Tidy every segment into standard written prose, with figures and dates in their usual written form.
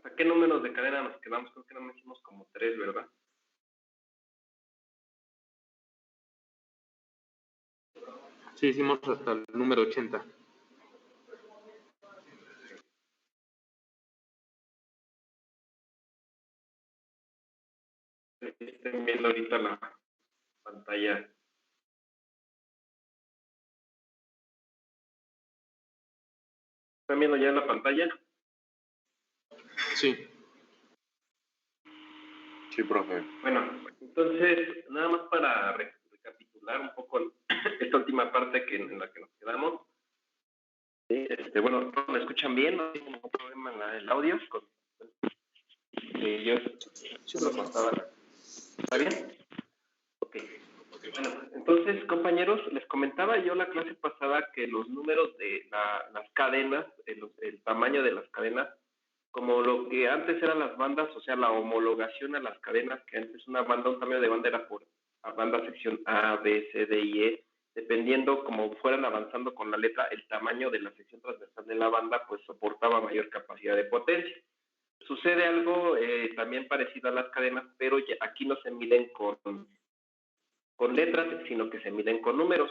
¿A qué números de cadena nos quedamos? Creo que no hicimos como 3, ¿verdad? Sí, hicimos hasta el número 80. Estén viendo ahorita la pantalla. ¿Están viendo ya la pantalla? Sí. Sí, profe. Bueno, entonces, nada más para recapitular un poco esta última parte en la que nos quedamos. Bueno, ¿me escuchan bien? ¿No hay ningún problema en el audio? Yo solo contaba. ¿Está bien? Ok. Bueno, entonces, compañeros, les comentaba yo la clase pasada que los números de las cadenas, el tamaño de las cadenas, como lo que antes eran las bandas, o sea, la homologación a las cadenas, que antes un tamaño de banda era por banda sección A, B, C, D y E, dependiendo como fueran avanzando con la letra, el tamaño de la sección transversal de la banda, pues soportaba mayor capacidad de potencia. Sucede algo también parecido a las cadenas, pero aquí no se miden con letras, sino que se miden con números.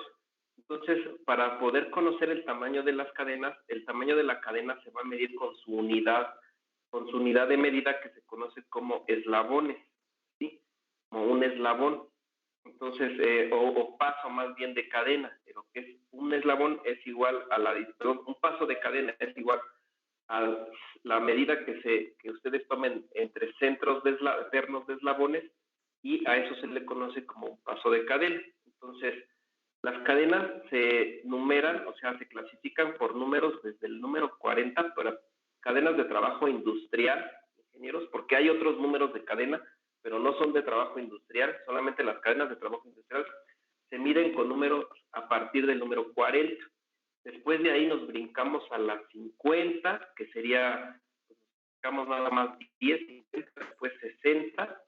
Entonces, para poder conocer el tamaño de las cadenas, el tamaño de la cadena se va a medir con su unidad de medida que se conoce como eslabones, ¿sí? Como un eslabón. Entonces, o paso más bien de cadena, pero que es un eslabón es igual a un paso de cadena es igual a la medida que ustedes tomen entre centros pernos de eslabones, y a eso se le conoce como un paso de cadena. Entonces, las cadenas se numeran, o sea, se clasifican por números desde el número 40 para cadenas de trabajo industrial, ingenieros, porque hay otros números de cadena, pero no son de trabajo industrial, solamente las cadenas de trabajo industrial se miden con números a partir del número 40. Después de ahí nos brincamos a las 50, que sería, pues, brincamos nada más 10, 50, después 60,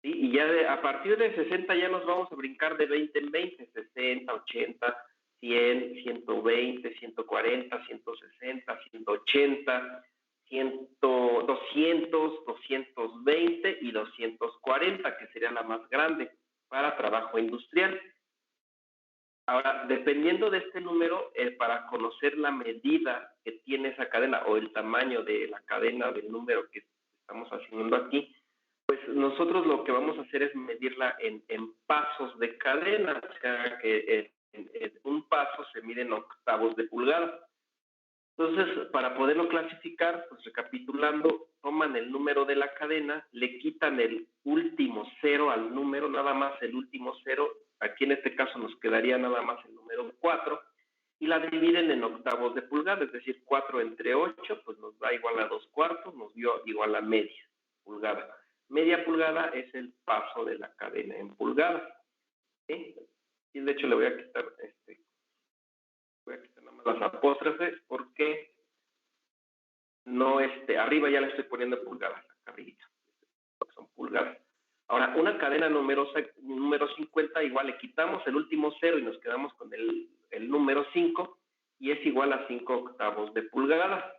¿sí? Y ya a partir de 60 ya nos vamos a brincar de 20 en 20, 60, 80, 100, 120, 140, 160, 180, 100, 200, 220 y 240, que sería la más grande para trabajo industrial. Ahora, dependiendo de este número, para conocer la medida que tiene esa cadena o el tamaño de la cadena del número que estamos haciendo aquí, pues nosotros lo que vamos a hacer es medirla en pasos de cadena, o sea que un paso se mide en octavos de pulgada. Entonces, para poderlo clasificar, pues recapitulando, toman el número de la cadena, le quitan el último cero al número, nada más el último cero, aquí en este caso nos quedaría nada más el número 4, y la dividen en octavos de pulgada, es decir, 4 entre 8, pues nos da igual a 2/4, nos dio igual a media pulgada. Media pulgada es el paso de la cadena en pulgadas, ¿sí? Y de hecho le voy a quitar nada más las apóstrofes porque no arriba ya le estoy poniendo pulgadas, acá arriba, son pulgadas. Ahora, una cadena número 50, igual le quitamos el último cero y nos quedamos con el número 5, y es igual a 5 octavos de pulgada.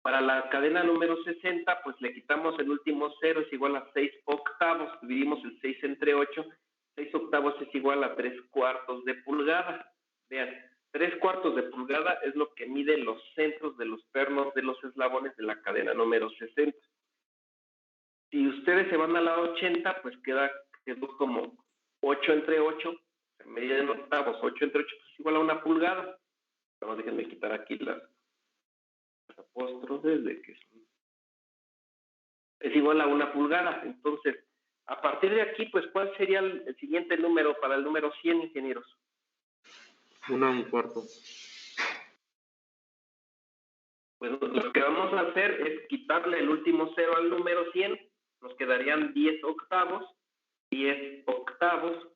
Para la cadena número 60, pues le quitamos el último cero, es igual a 6 octavos, dividimos el 6 entre 8, 6 octavos es igual a 3/4 de pulgada. Vean, 3/4 de pulgada es lo que mide los centros de los pernos de los eslabones de la cadena número 60. Si ustedes se van a la 80, pues quedó como 8 entre 8, se medida en octavos, 8 entre 8 pues es igual a 1 pulgada. Vamos, déjenme quitar aquí las apóstrofes de que es igual a 1 pulgada. Entonces, a partir de aquí, pues, ¿cuál sería el siguiente número para el número 100, ingenieros? 1/4. Pues lo que vamos a hacer es quitarle el último cero al número 100, nos quedarían 10 octavos, 10 octavos,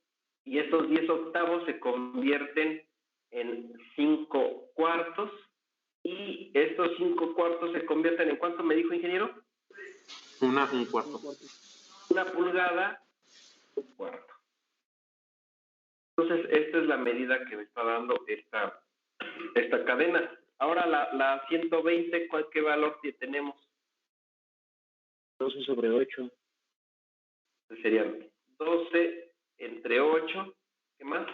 y estos 10 octavos se convierten en 5/4, y estos 5/4 se convierten en, ¿cuánto me dijo, ingeniero? 1/4. 1 pulgada, 1/4. Entonces, esta es la medida que me está dando esta cadena. Ahora, la 120, ¿qué valor tenemos? 12/8. Serían 12 entre 8. ¿Qué más?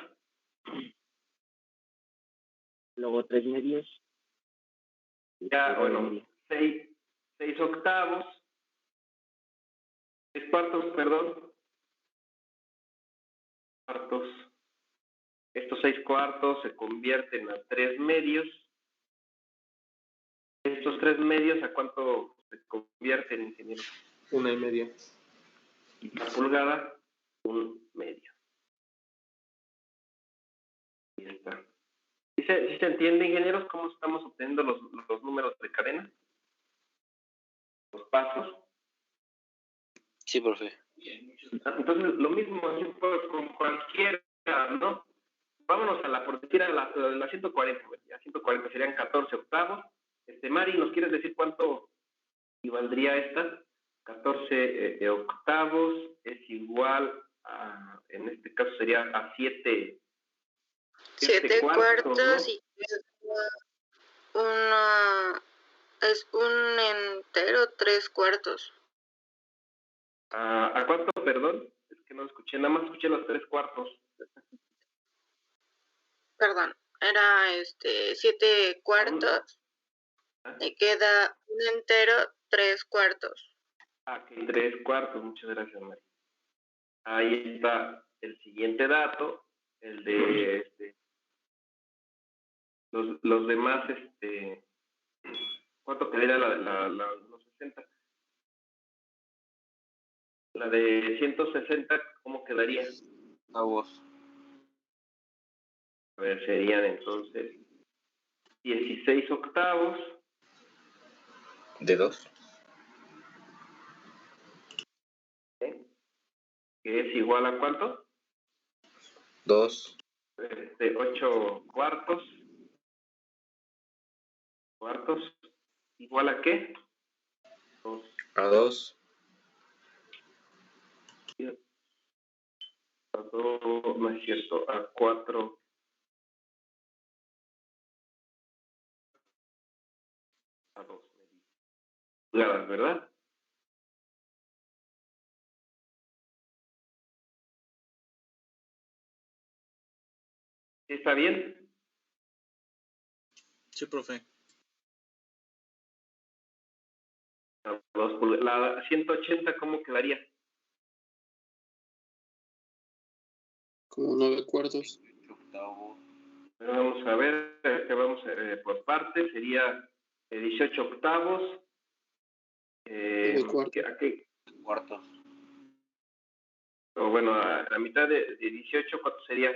Luego 3 medios. Ya, bueno, 6 octavos. 6 cuartos, perdón. Cuartos. Estos 6 cuartos se convierten a 3 medios. Estos 3 medios, ¿a cuánto se convierten, ingeniero? 1,5. La pulgada, 1 medio. Ahí está. ¿Sí se entiende, ingenieros, cómo estamos obteniendo los números de cadena? Los pasos. Sí, profe. Entonces, lo mismo con cualquiera, ¿no? Vámonos por decir a la 140, a 140 serían 14 octavos. Mari, ¿nos quieres decir cuánto equivaldría esta? 14 octavos es igual a, en este caso sería a 7 cuartos, ¿no? Y es un entero, 3 cuartos. ¿A cuánto, perdón? Es que no escuché, nada más escuché los 3 cuartos. Perdón, era 7 cuartos. Y queda un entero, 3 cuartos. Ok, 3 cuartos, muchas gracias, María. Ahí está el siguiente dato, el de los demás, ¿cuánto quedaría los 60? La de 160, ¿cómo quedaría? Octavos. A ver, serían entonces 16 octavos. ¿De 2? ¿Eh? Que es igual a ¿cuánto? 2. 8 cuartos. ¿Cuartos? ¿Igual a qué? 2. A 2. A 2, no es cierto, a 4. A 2 pulgadas, ¿verdad? ¿Está bien? Sí, profe. La 180, ¿cómo quedaría? Como 9 cuartos. Octavos. Vamos a ver, vamos por partes, sería 18 octavos. De cuartos. ¿A qué? Cuartos. O bueno, a la mitad de 18, ¿cuánto sería?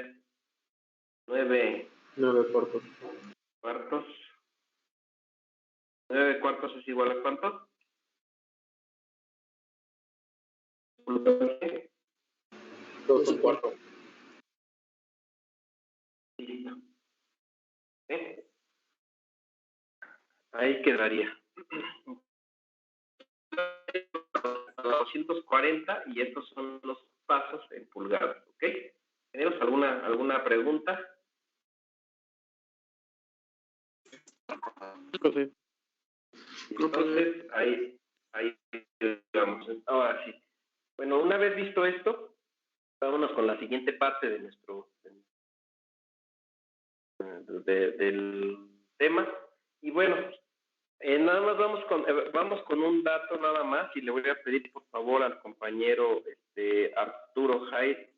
9 cuartos. cuartos. 9 cuartos es igual a ¿cuánto? 12 cuartos. Listo. Ahí quedaría. A 240 y estos son los pasos en pulgadas, ¿ok? ¿Tenemos alguna pregunta? Profe. Entonces, ahí vamos. Ahora sí. Bueno, una vez visto esto, vámonos con la siguiente parte de nuestro del tema. Y bueno, nada más vamos con un dato nada más y le voy a pedir por favor al compañero Arturo Gire,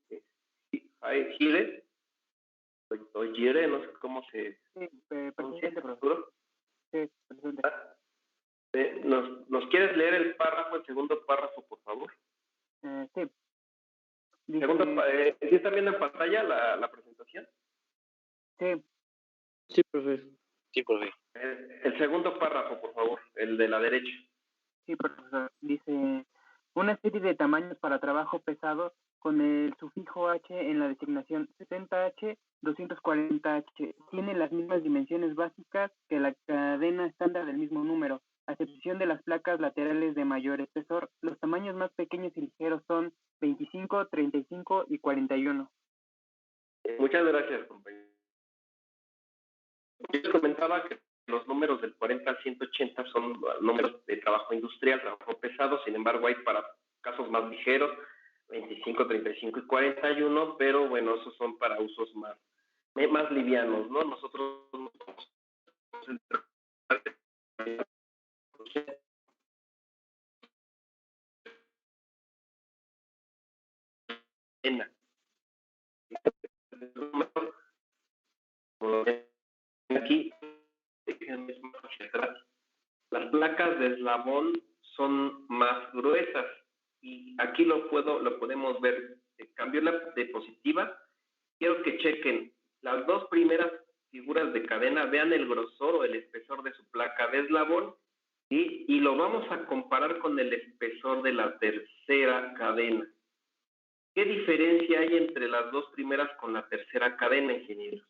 o Gire, no sé cómo se pronuncia, Arturo. Sí, presidente. ¿Nos quieres leer el párrafo, el segundo párrafo, por favor? Sí. ¿Sí están viendo en pantalla la presentación? Sí. Sí, profe. Sí, profe. El segundo párrafo, por favor, el de la derecha. Sí, profesor. Dice, una serie de tamaños para trabajo pesado con el sufijo H en la designación 70H, 240H. Tiene las mismas dimensiones básicas que la cadena estándar del mismo número, a excepción de las placas laterales de mayor espesor. Los tamaños más pequeños y ligeros son 25, 35 y 41. Muchas gracias, compañero. Yo les comentaba que los números del 40 al 180 son números de trabajo industrial, trabajo pesado, sin embargo hay para casos más ligeros, 25, 35 y 41, pero bueno, esos son para usos más livianos, ¿no? Nosotros aquí las placas de eslabón son más gruesas y aquí lo podemos ver. Cambió la diapositiva. Quiero que chequen las dos primeras figuras de cadena, vean el grosor o el espesor de su placa de eslabón, ¿sí? Y lo vamos a comparar con el espesor de la tercera cadena. ¿Qué diferencia hay entre las dos primeras con la tercera cadena, ingenieros?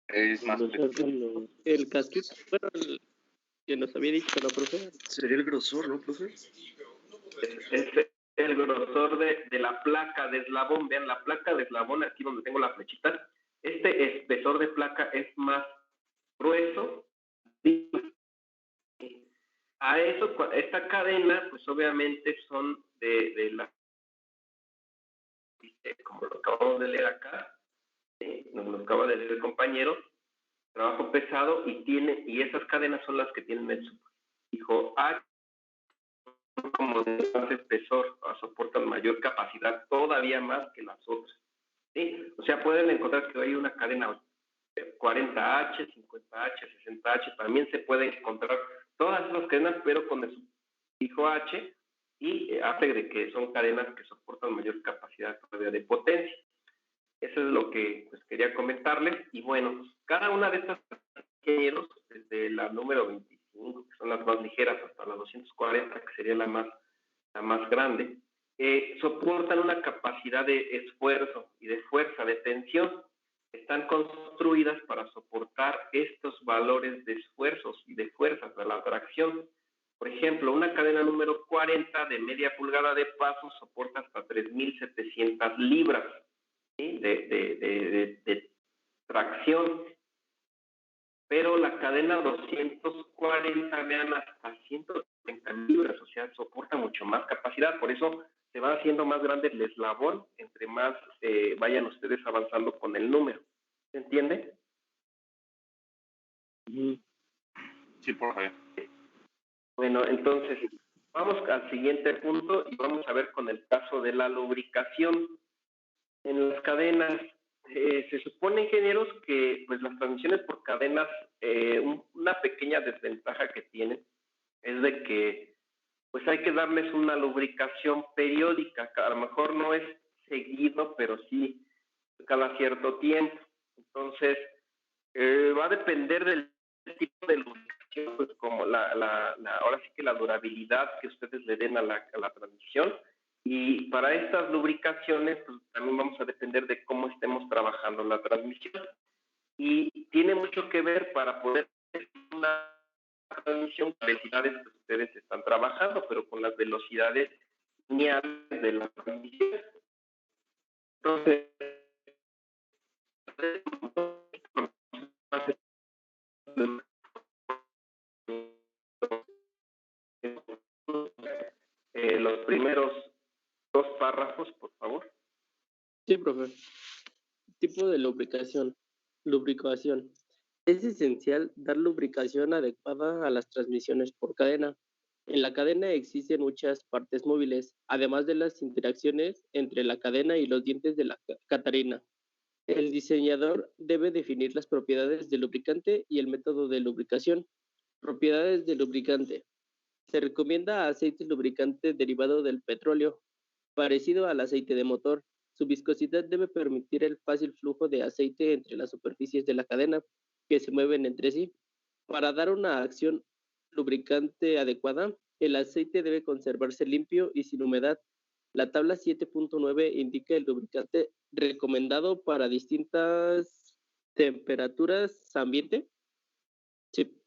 Es más pequeño. El casquito, bueno, el que nos había dicho la profesora. Sería el grosor, ¿no, profe? Es el grosor de la placa de eslabón. Vean, la placa de eslabón, aquí donde tengo la flechita, este espesor de placa es más grueso. A eso, esta cadena, pues obviamente son de la, como lo acabamos de leer acá, nos lo acaba de leer el compañero, trabajo pesado, y esas cadenas son las que tienen el sufijo H como de más espesor, soportan mayor capacidad, todavía más que las otras, ¿sí? O sea, pueden encontrar que hay una cadena 40H, 50H, 60H, también se pueden encontrar todas esas cadenas, pero con el sufijo H, y hace de que son cadenas que soportan mayor capacidad todavía de potencia. Eso es lo que pues quería comentarles. Y bueno, cada una de estas ingenieros, desde la número 25, que son las más ligeras, hasta la 240, que sería la más grande, soportan una capacidad de esfuerzo y de fuerza, de tensión. Están construidas para soportar estos valores de esfuerzos y de fuerzas de la tracción. Por ejemplo, una cadena número 40 de media pulgada de paso soporta hasta 3.700 libras, ¿sí? de tracción, pero la cadena 240, vean, hasta 130 libras, o sea, soporta mucho más capacidad. Por eso se va haciendo más grande el eslabón entre más vayan ustedes avanzando con el número. ¿Se entiende? Sí, por favor. Bueno, entonces vamos al siguiente punto y vamos a ver con el caso de la lubricación. En las cadenas, se supone, ingenieros, que pues las transmisiones por cadenas, una pequeña desventaja que tienen es de que pues hay que darles una lubricación periódica, que a lo mejor no es seguido, pero sí cada cierto tiempo. Entonces, va a depender del tipo de lubricación, pues como ahora sí que la durabilidad que ustedes le den a la transmisión. Y para estas lubricaciones, pues también vamos a depender de cómo estemos trabajando la transmisión. Y tiene mucho que ver para poder hacer una transmisión con las velocidades que ustedes están trabajando, pero con las velocidades lineales de la transmisión. Entonces, los primeros dos párrafos, por favor. Sí, profe. Tipo de lubricación. Lubricación. Es esencial dar lubricación adecuada a las transmisiones por cadena. En la cadena existen muchas partes móviles, además de las interacciones entre la cadena y los dientes de la catarina. El diseñador debe definir las propiedades del lubricante y el método de lubricación. Propiedades del lubricante. Se recomienda aceite lubricante derivado del petróleo, parecido al aceite de motor. Su viscosidad debe permitir el fácil flujo de aceite entre las superficies de la cadena que se mueven entre sí. Para dar una acción lubricante adecuada, el aceite debe conservarse limpio y sin humedad. La tabla 7.9 indica el lubricante recomendado para distintas temperaturas ambiente. Sí.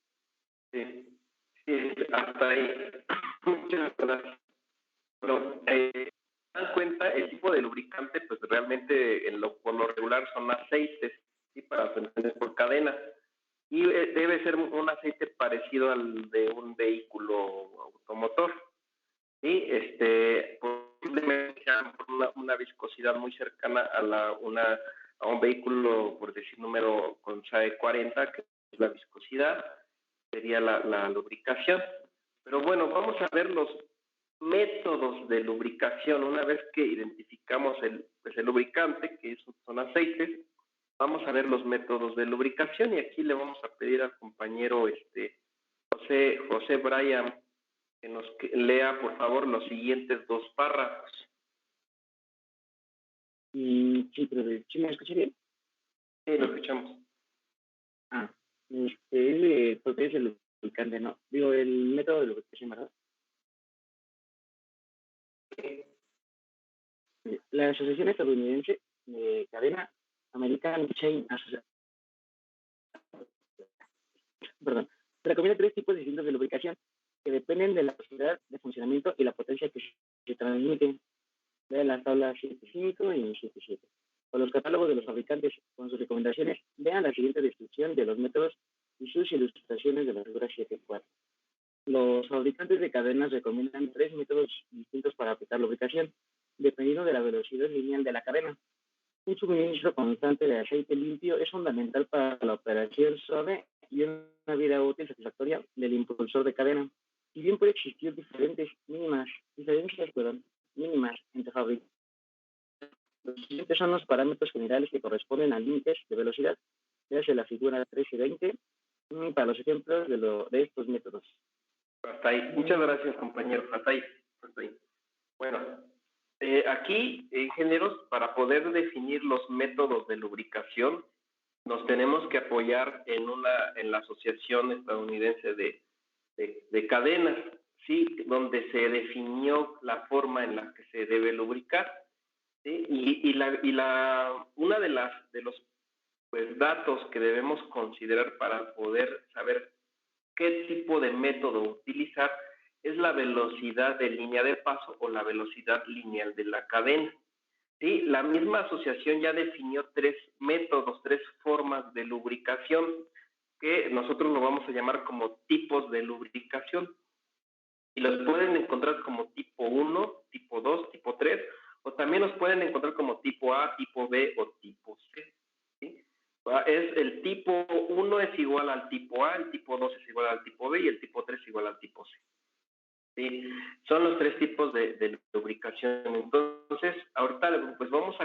Sí, hasta ahí. Muchas gracias. Pero, cuenta, el tipo de lubricante, pues realmente por lo regular son aceites, ¿sí? Para mantener por cadena. Y debe ser un aceite parecido al de un vehículo automotor. ¿Sí? Posiblemente sea una viscosidad muy cercana a un vehículo, por decir número con SAE 40, que es la viscosidad, sería la lubricación. Pero bueno, vamos a ver los métodos de lubricación. Una vez que identificamos el lubricante, que son aceites, vamos a ver los métodos de lubricación y aquí le vamos a pedir al compañero José Brian que nos lea, por favor, los siguientes 2 párrafos. Sí, pero ¿sí me escucha bien? Sí, lo escuchamos. Porque es el lubricante, ¿no? Digo, el método de lubricación, ¿verdad? La Asociación Estadounidense de Cadena American Chain Association, recomienda 3 tipos distintos de lubricación que dependen de la velocidad de funcionamiento y la potencia que se transmiten. Vean las tablas 7.5 y 7.7. Con los catálogos de los fabricantes con sus recomendaciones, vean la siguiente descripción de los métodos y sus ilustraciones de la figura 7.4. Los fabricantes de cadenas recomiendan 3 métodos distintos para aplicar lubricación, dependiendo de la velocidad lineal de la cadena. Un suministro constante de aceite limpio es fundamental para la operación suave y una vida útil satisfactoria del impulsor de cadena. Si bien puede existir diferencias mínimas entre fabricantes, los siguientes son los parámetros generales que corresponden a límites de velocidad. Vean la figura 13 y 20 para los ejemplos de estos métodos. Hasta ahí. Muchas gracias, compañero. Hasta ahí. Bueno, aquí, ingenieros, para poder definir los métodos de lubricación, nos tenemos que apoyar en la Asociación Estadounidense de Cadenas, ¿sí? Donde se definió la forma en la que se debe lubricar, ¿sí? Una de los datos que debemos considerar para poder saber qué tipo de método utilizar es la velocidad de línea de paso o la velocidad lineal de la cadena. ¿Sí? La misma asociación ya definió 3 métodos, 3 formas de lubricación que nosotros lo vamos a llamar como tipos de lubricación. Y los pueden encontrar como tipo 1, tipo 2, tipo 3, o también los pueden encontrar como tipo A, tipo B o tipo C. ¿Sí? El tipo 1 es igual al tipo A, el tipo 2 es igual al tipo B y el tipo 3 es igual al tipo C. ¿Sí? Son los 3 tipos de lubricación. Entonces, ahorita pues vamos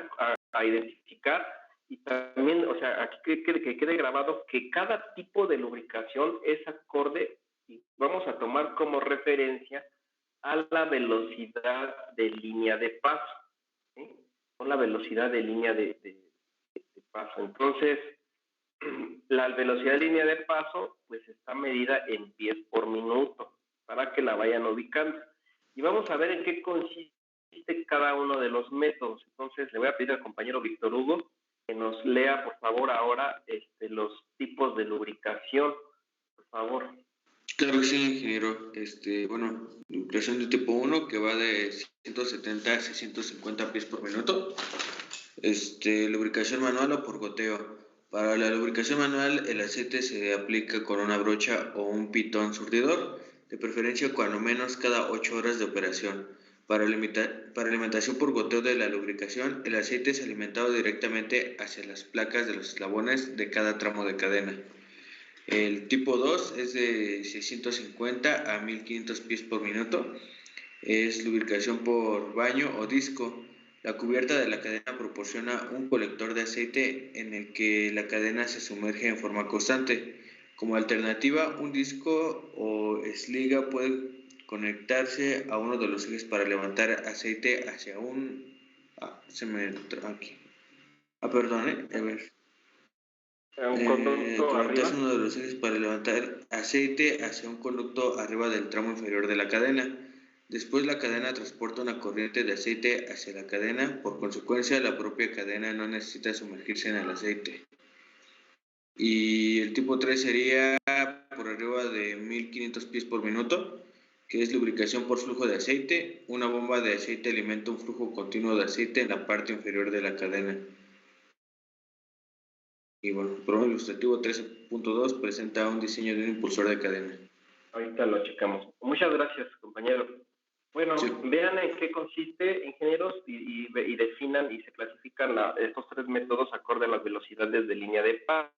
a identificar y también, o sea, aquí que quede grabado que cada tipo de lubricación es acorde y vamos a tomar como referencia a la velocidad de línea de paso, ¿sí? Con la velocidad de línea de paso. Entonces, la velocidad de línea de paso pues está medida en pies por minuto para que la vayan ubicando. Y vamos a ver en qué consiste cada uno de los métodos. Entonces, le voy a pedir al compañero Víctor Hugo que nos lea, por favor, ahora los tipos de lubricación, por favor. Claro que sí, ingeniero. Bueno, lubricación de tipo 1 que va de 170 a 650 pies por minuto. Lubricación manual o por goteo. Para la lubricación manual, el aceite se aplica con una brocha o un pitón surtidor, de preferencia cuando menos cada 8 horas de operación. Para alimentación por goteo de la lubricación, el aceite es alimentado directamente hacia las placas de los eslabones de cada tramo de cadena. El tipo 2 es de 650 a 1500 pies por minuto. Es lubricación por baño o disco. La cubierta de la cadena proporciona un colector de aceite en el que la cadena se sumerge en forma constante. Como alternativa, un disco o esliga puede conectarse a uno de los ejes para levantar aceite hacia un... Un conducto conectarse arriba. uno de los ejes para levantar aceite hacia un conducto arriba del tramo inferior de la cadena. Después la cadena transporta una corriente de aceite hacia la cadena, por consecuencia la propia cadena no necesita sumergirse en el aceite. Y el tipo 3 sería por arriba de 1500 pies por minuto, que es lubricación por flujo de aceite. Una bomba de aceite alimenta un flujo continuo de aceite en la parte inferior de la cadena. Y bueno, el programa ilustrativo 13.2 presenta un diseño de un impulsor de cadena. Ahorita lo checamos. Muchas gracias, compañero. Bueno, Sí. vean en qué consiste, ingenieros, y definan y se clasifican estos tres métodos acorde a las velocidades de línea de paso.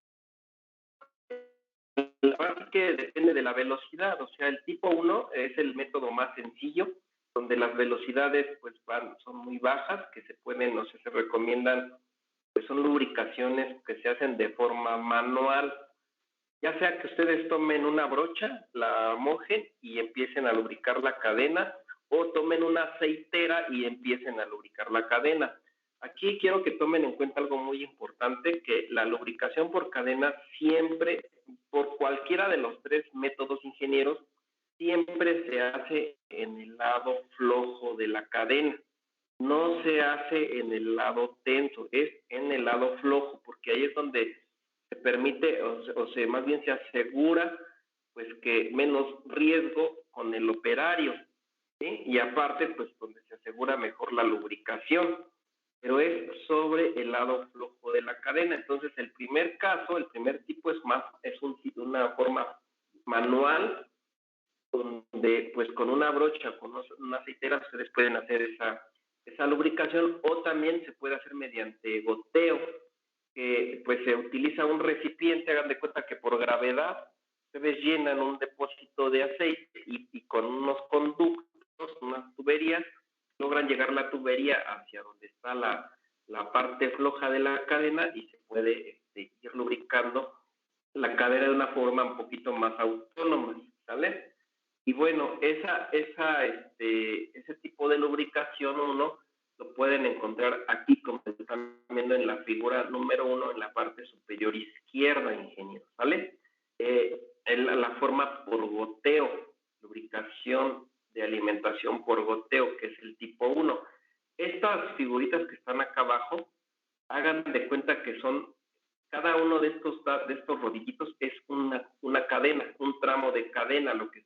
La verdad es que depende de la velocidad, o sea, el tipo 1 es el método más sencillo, donde las velocidades pues son muy bajas, que se pueden, o sea, se recomiendan, pues son lubricaciones que se hacen de forma manual, ya sea que ustedes tomen una brocha, la mojen y empiecen a lubricar la cadena, o tomen una aceitera y empiecen a lubricar la cadena. Aquí quiero que tomen en cuenta algo muy importante, que la lubricación por cadena siempre, por cualquiera de los tres métodos, ingenieros, siempre se hace en el lado flojo de la cadena. No se hace en el lado tenso, es en el lado flojo, porque ahí es donde se permite, más bien se asegura, pues que menos riesgo con el operario, ¿sí? Y aparte, pues donde se asegura mejor la lubricación, pero es sobre el lado flojo de la cadena. Entonces, el primer caso, el primer tipo es una forma manual, donde pues con una brocha, con una aceitera, ustedes pueden hacer esa lubricación, o también se puede hacer mediante goteo, que pues se utiliza un recipiente. Hagan de cuenta que por gravedad ustedes llenan un depósito de aceite y con unos conductos, unas tuberías, logran llegar la tubería hacia donde está la parte floja de la cadena y se puede ir lubricando la cadena de una forma un poquito más autónoma, ¿sale? Y bueno, ese tipo de lubricación lo pueden encontrar aquí, como están viendo en la figura número 1, en la parte superior izquierda, ingeniero, ¿vale? La forma por goteo, lubricación de alimentación por goteo, que es el tipo 1. Estas figuritas que están acá abajo, hagan de cuenta que son, cada uno de estos rodillitos es una cadena, un tramo de cadena, lo que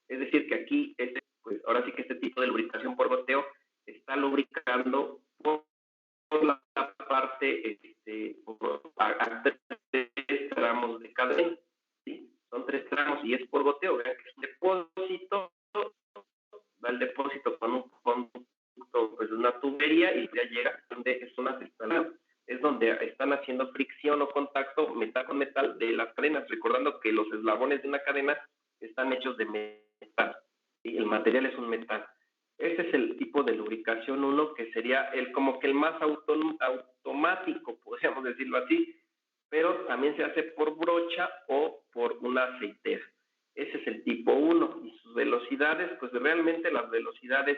es decir, que aquí, pues ahora sí que este tipo de lubricación por goteo está lubricando por la parte, a 3 tramos de cadena, ¿sí? Son 3 tramos y es por goteo. Vean que es un depósito, va el depósito con un conducto, pues una tubería, y ya llega donde son las instalaciones. Es donde están haciendo fricción o contacto metal con metal de las cadenas, recordando que los eslabones de una cadena están hechos de metal, y el material es un metal. Este es el tipo de lubricación 1, que sería como que el más automático, podríamos decirlo así, pero también se hace por brocha o por una aceitera. Ese es el tipo 1, y sus velocidades, pues realmente las velocidades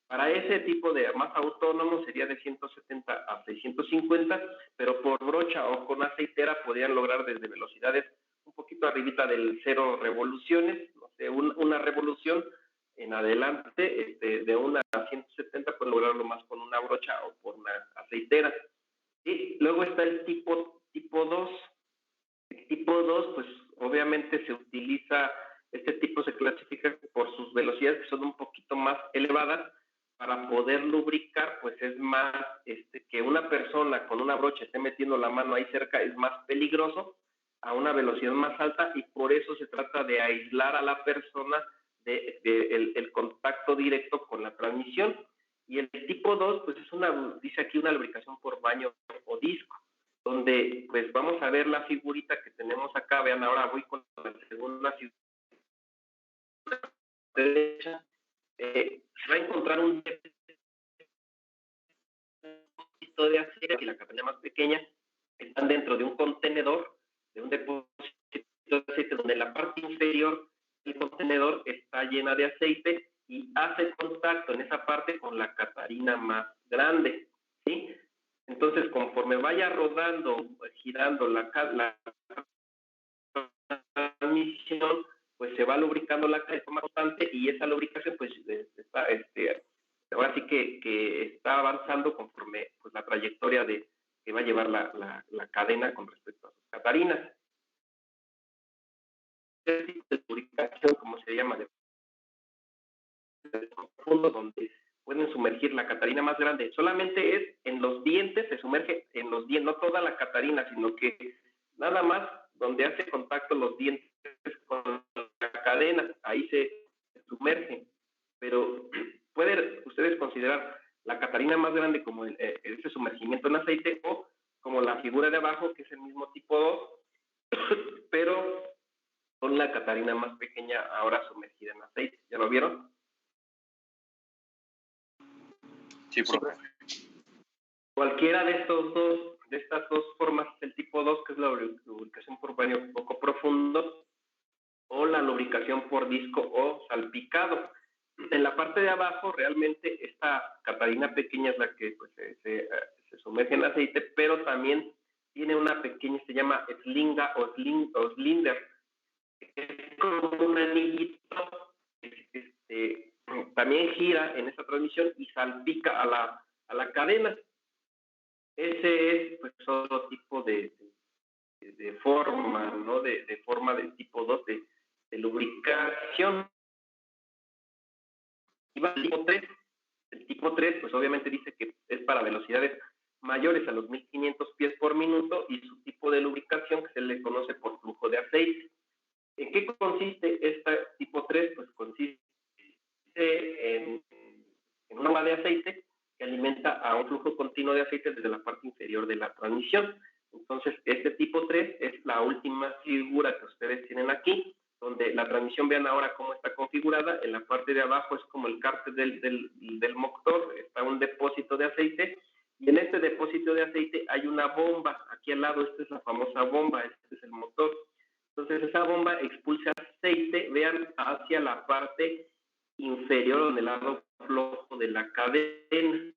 para ese tipo de más autónomo sería de 170 a 650, pero por brocha o con aceitera podrían lograr desde velocidades un poquito arribita del 0 revoluciones, no sé, una revolución en adelante, de una a 170 pueden lograrlo más con una brocha o por una aceitera. Y luego está el tipo 2. El tipo 2, pues obviamente se utiliza, este tipo se clasifica por sus velocidades, que son un poquito más elevadas. Para poder lubricar, pues es más, que una persona con una brocha esté metiendo la mano ahí cerca, es más peligroso a una velocidad más alta, y por eso se trata de aislar a la persona el contacto directo con la transmisión. Y el tipo 2, pues dice aquí una lubricación por baño o disco, donde pues vamos a ver la figurita que tenemos acá. Vean, ahora voy con la segunda figura derecha. Se va a encontrar un depósito de aceite y la capilla más pequeña están dentro de un contenedor, de un depósito de aceite, donde la parte inferior del contenedor está llena de aceite y hace contacto en esa parte con la catarina más grande, ¿sí? Entonces, conforme vaya rodando, girando la transmisión, pues se va lubricando la cadena más constante, y esa lubricación pues está, ahora sí que está avanzando conforme pues la trayectoria que va a llevar la cadena con respecto a sus catarinas. tipo de lubricación, como se llama, de profundo, donde pueden sumergir la catarina más grande. Solamente es en los dientes, se sumerge en los dientes, no toda la catarina, sino que nada más donde hace contacto los dientes con la cadena, ahí se sumerge. Pero pueden ustedes considerar la catarina más grande como ese sumergimiento en aceite, o como la figura de abajo, que es el mismo tipo 2, pero con la catarina más pequeña ahora sumergida en aceite. ¿Ya lo vieron? Sí, profe. Cualquiera de estas dos formas, el tipo 2, que es la lubricación por baño poco profundo, o la lubricación por disco o salpicado. En la parte de abajo, realmente esta catarina pequeña es la que pues, se sumerge en aceite, pero también tiene una pequeña, se llama slinga o slinder, que es como un anillito, también gira en esa transmisión y salpica a la cadena. Ese es pues otro tipo de forma, ¿no? De forma del tipo 2 de lubricación. Y va el tipo 3. El tipo 3, pues obviamente dice que es para velocidades mayores a los 1500 pies por minuto, y su tipo de lubricación, que se le conoce por flujo de aceite. ¿En qué consiste este tipo 3? Pues consiste en una bomba de aceite que alimenta a un flujo continuo de aceite desde la parte inferior de la transmisión. Entonces, este tipo 3 es la última figura que ustedes tienen aquí, donde la transmisión, vean ahora cómo está configurada. En la parte de abajo es como el cárter del motor, está un depósito de aceite, y en este depósito de aceite hay una bomba. Aquí al lado, esta es la famosa bomba, este es el motor. Entonces, esa bomba expulsa aceite, vean, hacia la parte inferior, en el lado flojo de la cadena.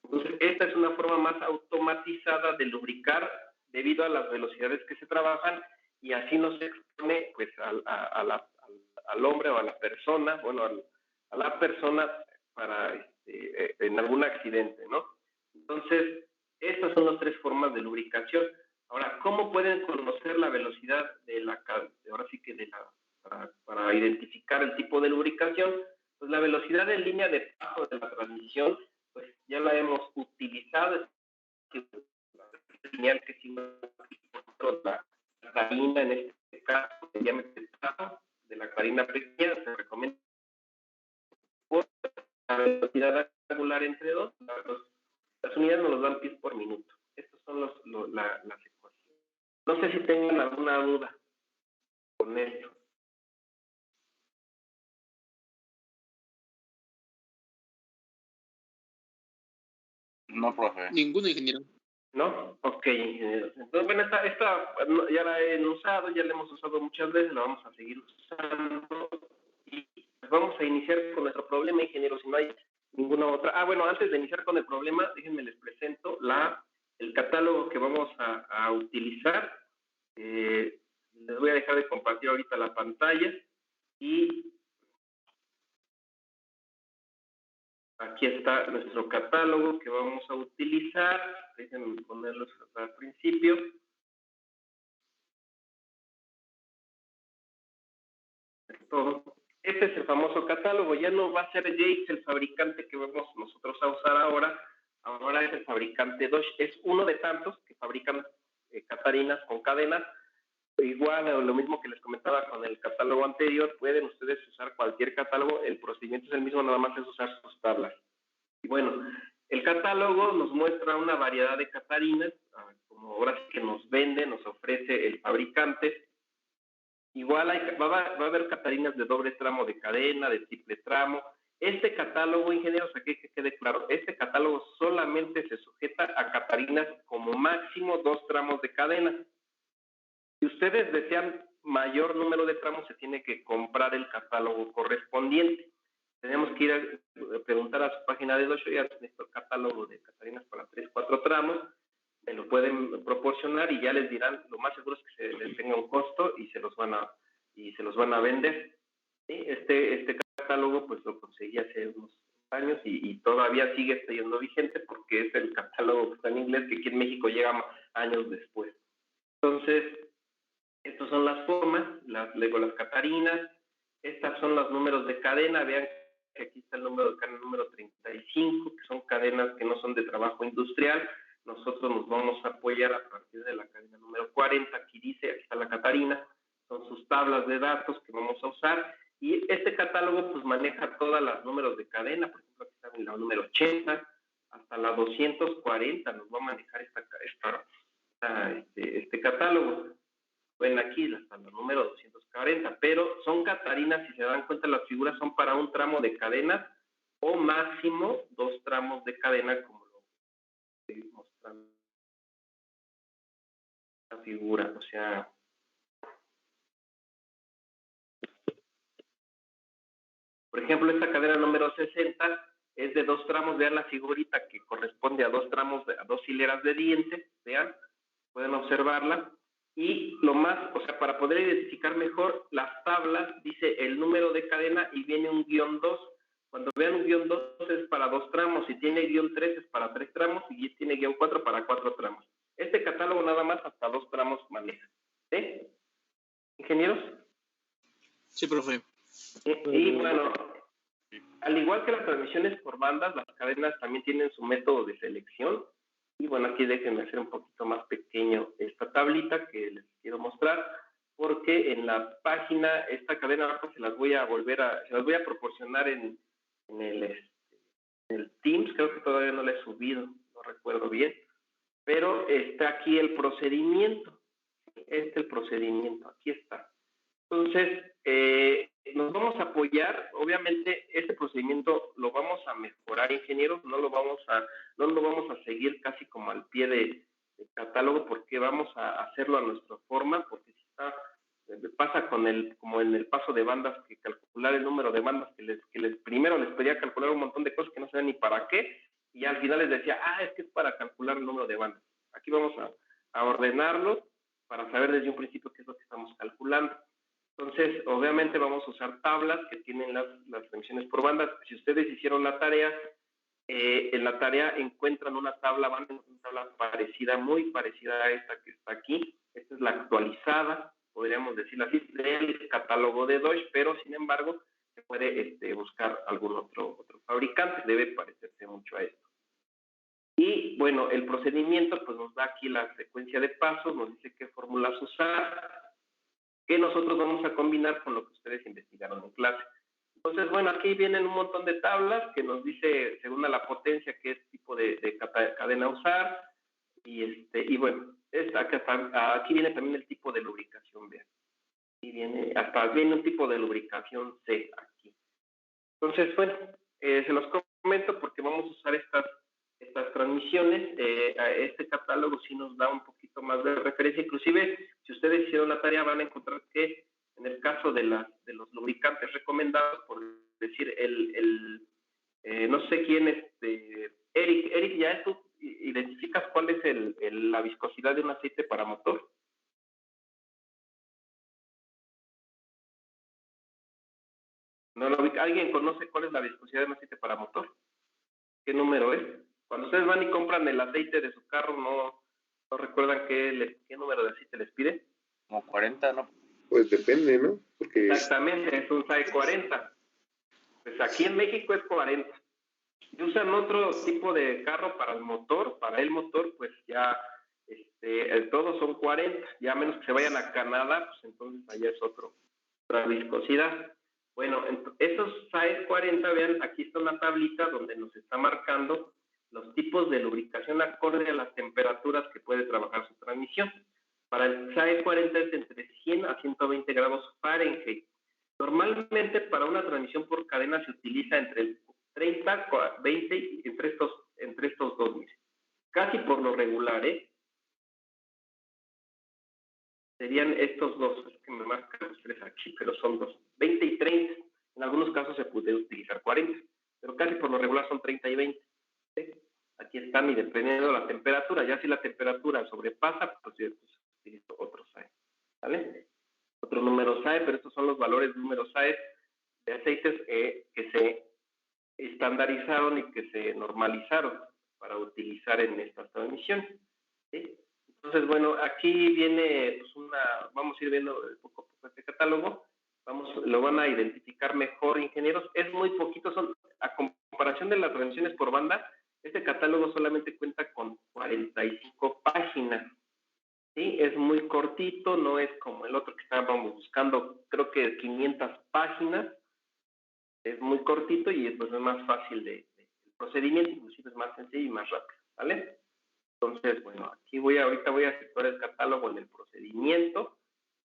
Entonces, esta es una forma más automatizada de lubricar debido a las velocidades que se trabajan, y así no se expone pues, al hombre o a la persona, bueno, a la persona para en algún accidente, ¿no? Entonces, estas son las tres formas de lubricación. Ahora, ¿cómo pueden conocer la velocidad de la ahora sí que para identificar el tipo de lubricación? Pues la velocidad en línea de paso de la transmisión, pues ya la hemos utilizado, es la señal que si la carina, en este caso, el diámetro de la carina pequeña, se recomienda por la velocidad angular entre 2, las unidades nos los dan pies por minuto. Estos son las ecuaciones. No sé si tengan alguna duda con esto. No, profe. Ninguno, ingeniero. ¿No? Ok, ingenieros. Entonces, bueno, esta ya la he usado, ya la hemos usado muchas veces, la vamos a seguir usando, y vamos a iniciar con nuestro problema, ingenieros, si no hay ninguna otra. Bueno, antes de iniciar con el problema, déjenme les presento el catálogo que vamos a utilizar. Les voy a dejar de compartir ahorita la pantalla, y aquí está nuestro catálogo que vamos a utilizar. Déjenme ponerlos al principio. Todo. Este es el famoso catálogo. Ya no va a ser Yates el fabricante que vamos nosotros a usar ahora. Ahora es el fabricante Dodge. Es uno de tantos que fabrican catarinas con cadenas. Igual, lo mismo que les comentaba con el catálogo anterior, pueden ustedes usar cualquier catálogo. El procedimiento es el mismo, nada más es usar sus tablas. Y bueno, el catálogo nos muestra una variedad de catarinas, como ahora sí que nos vende, nos ofrece el fabricante. Igual va a haber catarinas de doble tramo de cadena, de triple tramo. Este catálogo, ingenieros, aquí que quede claro, este catálogo solamente se sujeta a catarinas como máximo 2 tramos de cadena. Si ustedes desean mayor número de tramos, se tiene que comprar el catálogo correspondiente. Tenemos que ir a preguntar a su página de Dodge, ya necesito el catálogo de catarinas para 3, 4 tramos, me lo pueden proporcionar y ya les dirán, lo más seguro es que se les tenga un costo y se los van a vender. ¿Sí? Este catálogo pues lo conseguí hace unos años y todavía sigue siendo vigente porque es el catálogo que está en inglés, que aquí en México llega años después. Entonces, Estas son las formas, luego las catarinas. Estas son los números de cadena. Vean que aquí está el número de cadena número 35, que son cadenas que no son de trabajo industrial. Nosotros nos vamos a apoyar a partir de la cadena número 40. Aquí dice, aquí está la catarina. Son sus tablas de datos que vamos a usar. Y este catálogo pues maneja todos los números de cadena. Por ejemplo, aquí está la número 80 hasta la 240 nos va a manejar este catálogo. Bueno, aquí hasta el número 240, pero son catarinas, si se dan cuenta, las figuras son para un tramo de cadenas o máximo 2 tramos de cadena, como lo estoy mostrando en la figura. O sea, por ejemplo, esta cadena número 60 es de 2 tramos. Vean la figurita que corresponde a 2 tramos, a 2 hileras de dientes. Vean, pueden observarla. Y lo más, o sea, para poder identificar mejor las tablas, dice el número de cadena y viene un guión 2. Cuando vean un guión 2 es para 2 tramos, si tiene guión 3 es para 3 tramos y tiene guión 4 para 4 tramos. Este catálogo nada más hasta 2 tramos maneja. ¿Sí? ¿Ingenieros? Sí, profe. Y bueno, al igual que las transmisiones por bandas, las cadenas también tienen su método de selección. Y bueno, aquí déjenme hacer un poquito más pequeño esta tablita que les quiero mostrar, porque en la página, esta cadena se las voy a proporcionar en el Teams. Creo que todavía no la he subido, no recuerdo bien, pero está aquí el procedimiento. El procedimiento, aquí está. Entonces, nos vamos a apoyar. Obviamente este procedimiento lo vamos a mejorar, ingenieros. No lo vamos a seguir casi como al pie de catálogo, porque vamos a hacerlo a nuestra forma, porque si pasa como en el paso de bandas, que calcular el número de bandas que primero les pedía calcular un montón de cosas que no saben ni para qué, y al final les decía, es que es para calcular el número de bandas. Aquí vamos a ordenarlo para saber desde un principio qué es lo que estamos calculando. Entonces, obviamente vamos a usar tablas que tienen las transmisiones por bandas. Si ustedes hicieron la tarea, en la tarea encuentran una tabla parecida, muy parecida a esta que está aquí. Esta es la actualizada, podríamos decirlo así, del catálogo de Deutsch, pero sin embargo se puede buscar algún otro fabricante, debe parecerse mucho a esto. Y bueno, el procedimiento pues nos da aquí la secuencia de pasos, nos dice qué fórmulas usar, que nosotros vamos a combinar con lo que ustedes investigaron en clase. Entonces, bueno, aquí vienen un montón de tablas que nos dice, según a la potencia, qué tipo de cadena usar. Y bueno, aquí viene también el tipo de lubricación, vean. Y viene un tipo de lubricación C aquí. Entonces, bueno, se los comento porque vamos a usar estas transmisiones. Este catálogo sí nos da un poquito más de referencia. Inclusive, si ustedes hicieron la tarea, van a encontrar que en el caso de los lubricantes recomendados, por decir, no sé quién, Eric, ¿ya tú identificas cuál es la viscosidad de un aceite para motor? ¿Alguien conoce cuál es la viscosidad de un aceite para motor? ¿Qué número es? Cuando ustedes van y compran el aceite de su carro, ¿no recuerdan qué número de aceite les pide? Como 40, ¿no? Pues depende, ¿no? Porque exactamente, es un SAE 40. Pues aquí en México es 40. Y usan otro tipo de carro para el motor, pues ya todos son 40. Ya a menos que se vayan a Canadá, pues entonces allá es otra viscosidad. Bueno, esos SAE 40, vean, aquí está una tablita donde nos está marcando los tipos de lubricación acorde a las temperaturas que puede trabajar su transmisión. Para el SAE 40 es entre 100 a 120 grados Fahrenheit. Normalmente para una transmisión por cadena se utiliza entre el 30, 20, entre estos dos meses. Casi por lo regular, serían estos dos, es que me marcan los 3 aquí, pero son 2, 20 y 30. En algunos casos se puede utilizar 40, pero casi por lo regular son 30 y 20. ¿Sí? Aquí están, y dependiendo de la temperatura, ya si la temperatura sobrepasa, pues yo utilizo otro SAE, ¿vale? Otro número SAE, pero estos son los valores números SAE de aceites que se estandarizaron y que se normalizaron para utilizar en estas transmisiones. ¿Sí? Entonces, bueno, aquí viene pues, vamos a ir viendo poco a poco este catálogo, lo van a identificar mejor, ingenieros. Es muy poquito, a comparación de las transmisiones por banda, este catálogo solamente cuenta con 45 páginas. Sí, es muy cortito, no es como el otro que estábamos buscando, creo que 500 páginas. Es muy cortito y pues es más fácil el procedimiento, inclusive es más sencillo y más rápido, ¿vale? Entonces, bueno, aquí ahorita voy a efectuar el catálogo en el procedimiento,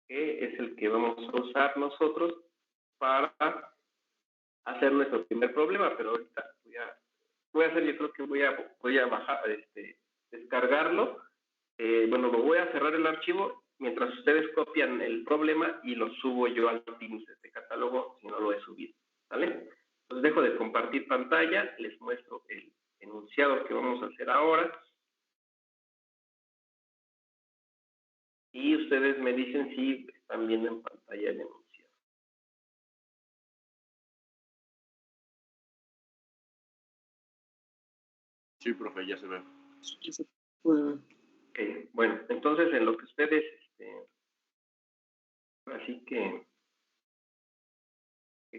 que es el que vamos a usar nosotros para hacer nuestro primer problema, pero ahorita voy a hacer, yo creo que voy a bajar, descargarlo. Bueno, lo voy a cerrar el archivo mientras ustedes copian el problema y lo subo yo al Teams, este catálogo, si no lo he subido, ¿vale? Entonces dejo de compartir pantalla, les muestro el enunciado que vamos a hacer ahora. Y ustedes me dicen si están viendo en pantalla el enunciado. Sí, profe, ya se ve. Ok, bueno, entonces en lo que ustedes, así que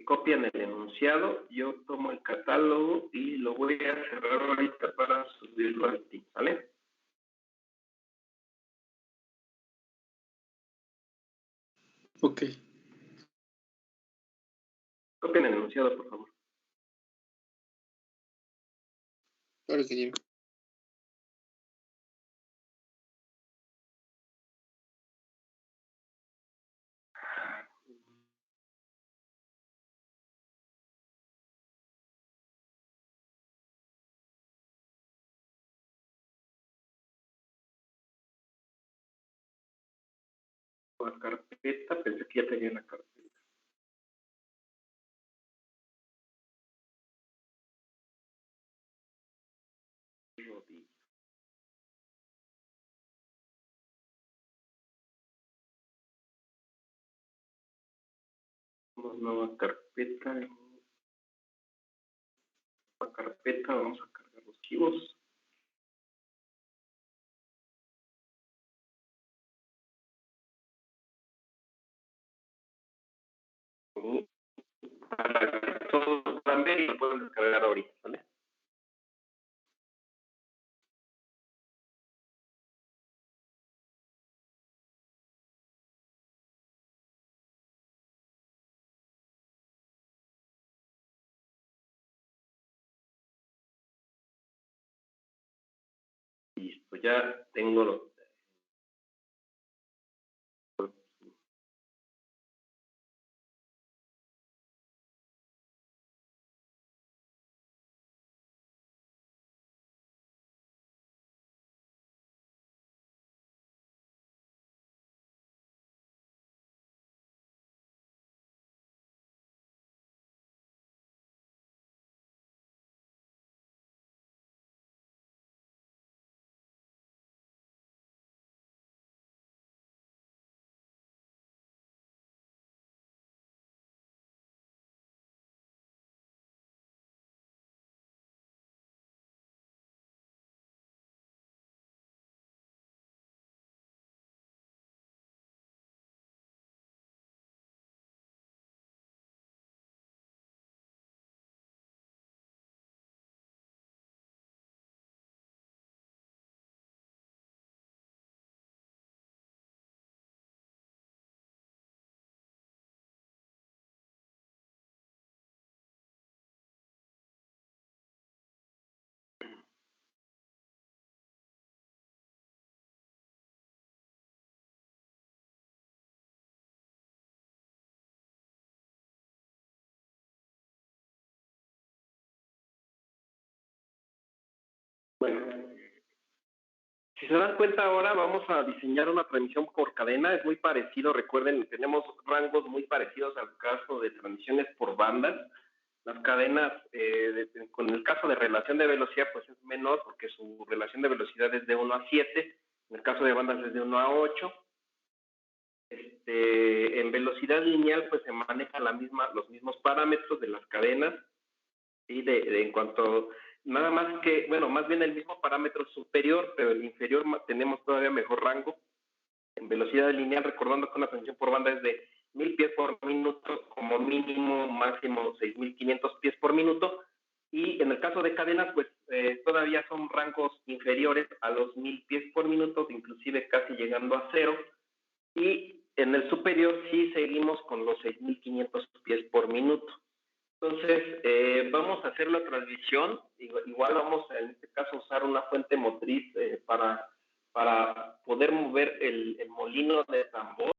copian el enunciado, yo tomo el catálogo y lo voy a cerrar ahorita para subirlo al Teams, ¿vale? Ok. Copien el enunciado, por favor. Claro, ingeniero. La carpeta, pensé que ya tenía la carpeta. Nueva carpeta. La carpeta, vamos a cargar los archivos. Para que todos puedan ver y lo puedan descargar ahorita, ¿vale? Listo, ya tengo los. Bueno, si se dan cuenta ahora vamos a diseñar una transmisión por cadena, es muy parecido, recuerden, tenemos rangos muy parecidos al caso de transmisiones por bandas. Las cadenas, con el caso de relación de velocidad, pues es menor porque su relación de velocidad es de 1 a 7, en el caso de bandas es de 1 a 8. En velocidad lineal, pues se manejan los mismos parámetros de las cadenas, ¿sí? En cuanto nada más que, bueno, más bien el mismo parámetro superior, pero el inferior tenemos todavía mejor rango en velocidad lineal, recordando que una transmisión por banda es de 1000 pies por minuto, como mínimo, máximo 6500 pies por minuto, y en el caso de cadenas, pues todavía son rangos inferiores a los 1000 pies por minuto, inclusive casi llegando a 0, y en el superior sí seguimos con los 6500 pies por minuto. Entonces, vamos a hacer la transmisión, igual vamos en este caso a usar una fuente motriz para poder mover el molino de tambor.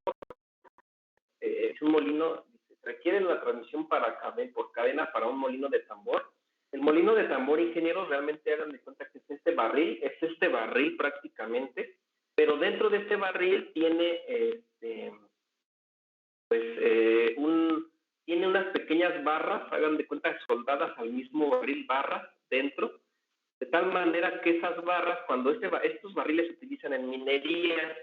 Es un molino, requiere la transmisión por cadena para un molino de tambor. El molino de tambor, ingenieros, realmente hagan de cuenta que es este barril prácticamente, pero dentro de este barril tiene tiene unas pequeñas barras, hagan de cuenta soldadas al mismo barril, barras dentro, de tal manera que esas barras, cuando estos barriles se utilizan en minería,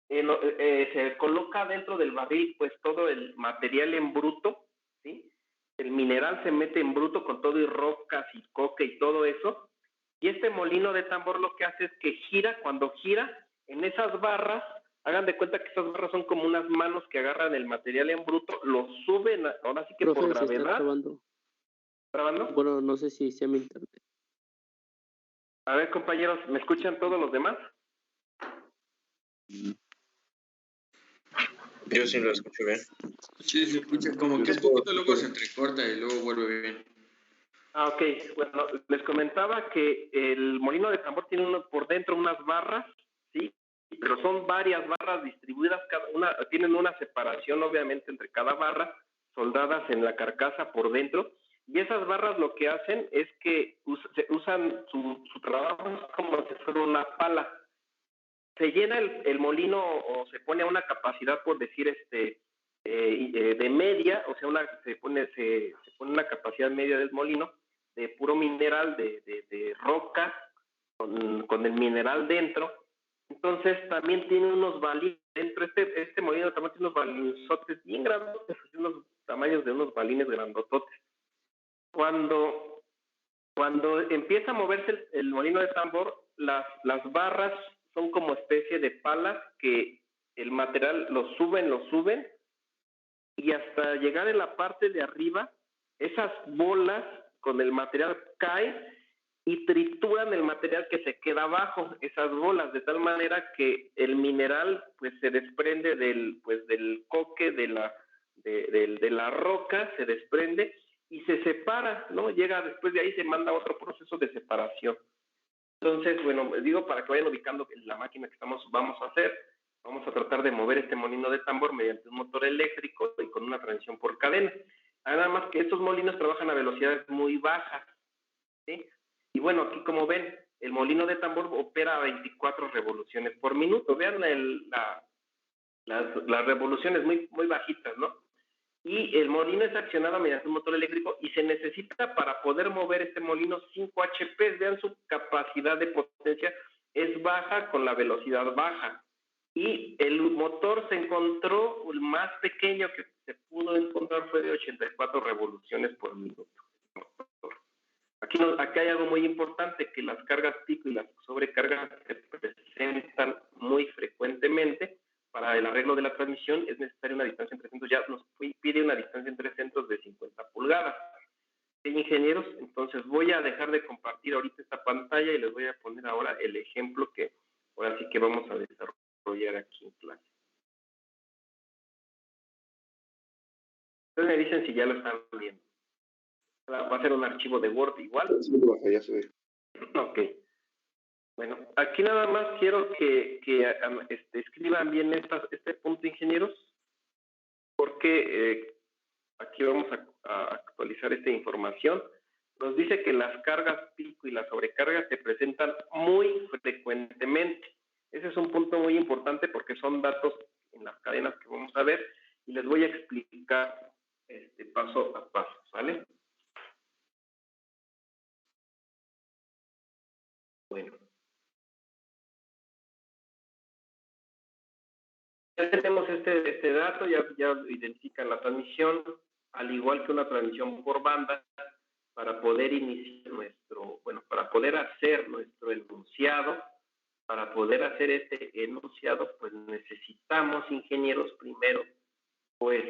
se coloca dentro del barril pues todo el material en bruto, ¿sí? El mineral se mete en bruto con todo y rocas y coque y todo eso, y este molino de tambor lo que hace es que gira, cuando gira en esas barras, hagan de cuenta que esas barras son como unas manos que agarran el material en bruto, lo suben, ahora sí que Profe, por se está gravedad. trabando. ¿Trabando? Bueno, no sé si sea mi internet. A ver, compañeros, ¿me escuchan todos los demás? Yo sí lo escucho bien. Sí, se escucha como que un poquito luego se entrecorta y luego vuelve bien. Ah, ok. Bueno, les comentaba que el molino de tambor tiene por dentro unas barras, ¿sí? Pero son varias barras distribuidas, tienen una separación obviamente entre cada barra, soldadas en la carcasa por dentro, y esas barras lo que hacen es que usan su trabajo como si fuera una pala. Se llena el molino o se pone a una capacidad, por decir, de media, o sea, se pone una capacidad media del molino de puro mineral, de roca, con el mineral dentro. Entonces también tiene unos balines dentro, este molino también tiene unos balinzotes bien grandotes, unos tamaños de unos balines grandototes. Cuando empieza a moverse el molino de tambor, las barras son como especie de palas que el material lo suben, y hasta llegar en la parte de arriba, esas bolas con el material caen y trituran el material que se queda abajo, esas bolas, de tal manera que el mineral pues se desprende del coque, de la roca, se desprende y se separa, ¿no? Llega después de ahí, se manda otro proceso de separación. Entonces, bueno, digo para que vayan ubicando la máquina que vamos a hacer. Vamos a tratar de mover este molino de tambor mediante un motor eléctrico y con una transmisión por cadena. Nada más que estos molinos trabajan a velocidades muy bajas, ¿sí? Y bueno, aquí como ven, el molino de tambor opera a 24 revoluciones por minuto. Vean las revoluciones muy, muy bajitas, ¿no? Y el molino es accionado mediante un motor eléctrico y se necesita para poder mover este molino 5 HP. Vean su capacidad de potencia, es baja con la velocidad baja. Y el motor se encontró, el más pequeño que se pudo encontrar fue de 84 revoluciones por minuto. Aquí hay algo muy importante, que las cargas pico y las sobrecargas se presentan muy frecuentemente. Para el arreglo de la transmisión es necesaria una distancia entre centros, ya nos pide una distancia entre centros de 50 pulgadas. ¿Sí, ingenieros? Entonces voy a dejar de compartir ahorita esta pantalla y les voy a poner ahora el ejemplo que ahora sí que vamos a desarrollar aquí en clase. Ustedes me dicen si ya lo están viendo. Va a ser un archivo de Word igual. Ya se ve. Ok. Bueno, aquí nada más quiero que escriban bien este punto, ingenieros, porque aquí vamos a actualizar esta información. Nos dice que las cargas pico y las sobrecargas se presentan muy frecuentemente. Ese es un punto muy importante porque son datos en las cadenas que vamos a ver y les voy a explicar paso a paso, ¿vale? Bueno. Ya tenemos este dato, ya identifican la transmisión, al igual que una transmisión por banda, para poder iniciar para poder hacer nuestro enunciado, para poder hacer este enunciado, pues necesitamos, ingenieros, primero, pues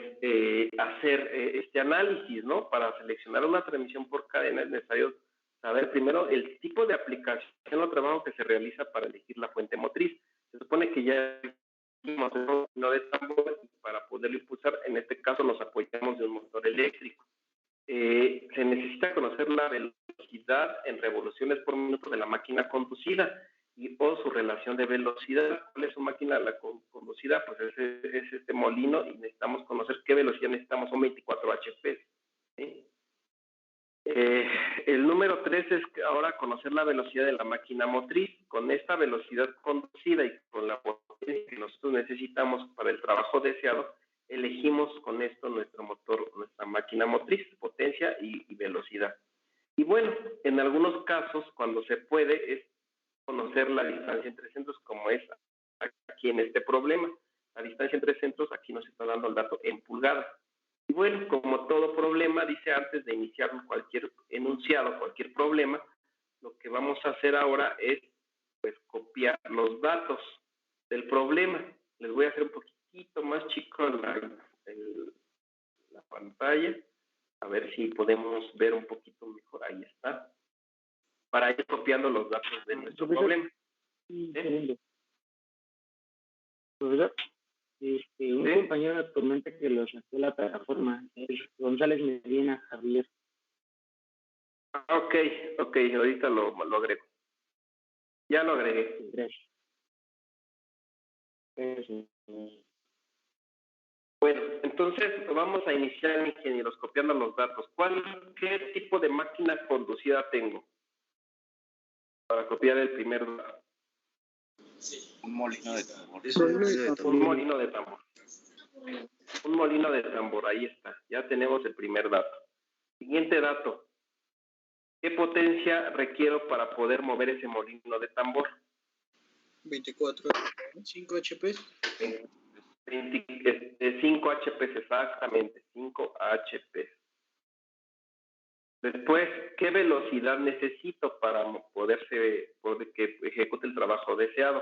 hacer este análisis, ¿no? Para seleccionar una transmisión por cadena es necesario saber primero el tipo de aplicación o trabajo que se realiza para elegir la fuente motriz. Se supone que ya no de tambor, para poderlo impulsar, en este caso nos apoyamos de un motor eléctrico. Se necesita conocer la velocidad en revoluciones por minuto de la máquina conducida o su relación de velocidad. ¿Cuál es su máquina conducida? Pues es este molino y necesitamos conocer qué velocidad necesitamos, son 24 HP. ¿Sí? El número 3 es ahora conocer la velocidad de la máquina motriz. Con esta velocidad conducida y con la potencia que nosotros necesitamos para el trabajo deseado, elegimos con esto nuestro motor, nuestra máquina motriz, potencia y velocidad. Y bueno, en algunos casos, cuando se puede, es conocer la distancia entre centros, como es aquí en este problema. La distancia entre centros, aquí nos está dando el dato en pulgadas. Y bueno, como todo problema, dice antes de iniciar cualquier enunciado, cualquier problema, lo que vamos a hacer ahora es pues copiar los datos del problema. Les voy a hacer un poquito más chico la pantalla, a ver si podemos ver un poquito mejor. Ahí está. Para ir copiando los datos de nuestro problema. Profesor, un compañero actualmente que lo sacó la plataforma es González Medina Javier. Ok, ahorita lo agrego. Ya lo agregué. Gracias. Bueno, entonces vamos a iniciar, ingenieros, copiando los datos. ¿Qué tipo de máquina conducida tengo para copiar el primer dato? Sí. Un molino de tambor. Un molino de tambor. Un molino de tambor, ahí está. Ya tenemos el primer dato. Siguiente dato. ¿Qué potencia requiero para poder mover ese molino de tambor? 24, 5 HP. 5 HP, exactamente, 5 HP. Después, ¿qué velocidad necesito para poder que ejecute el trabajo deseado?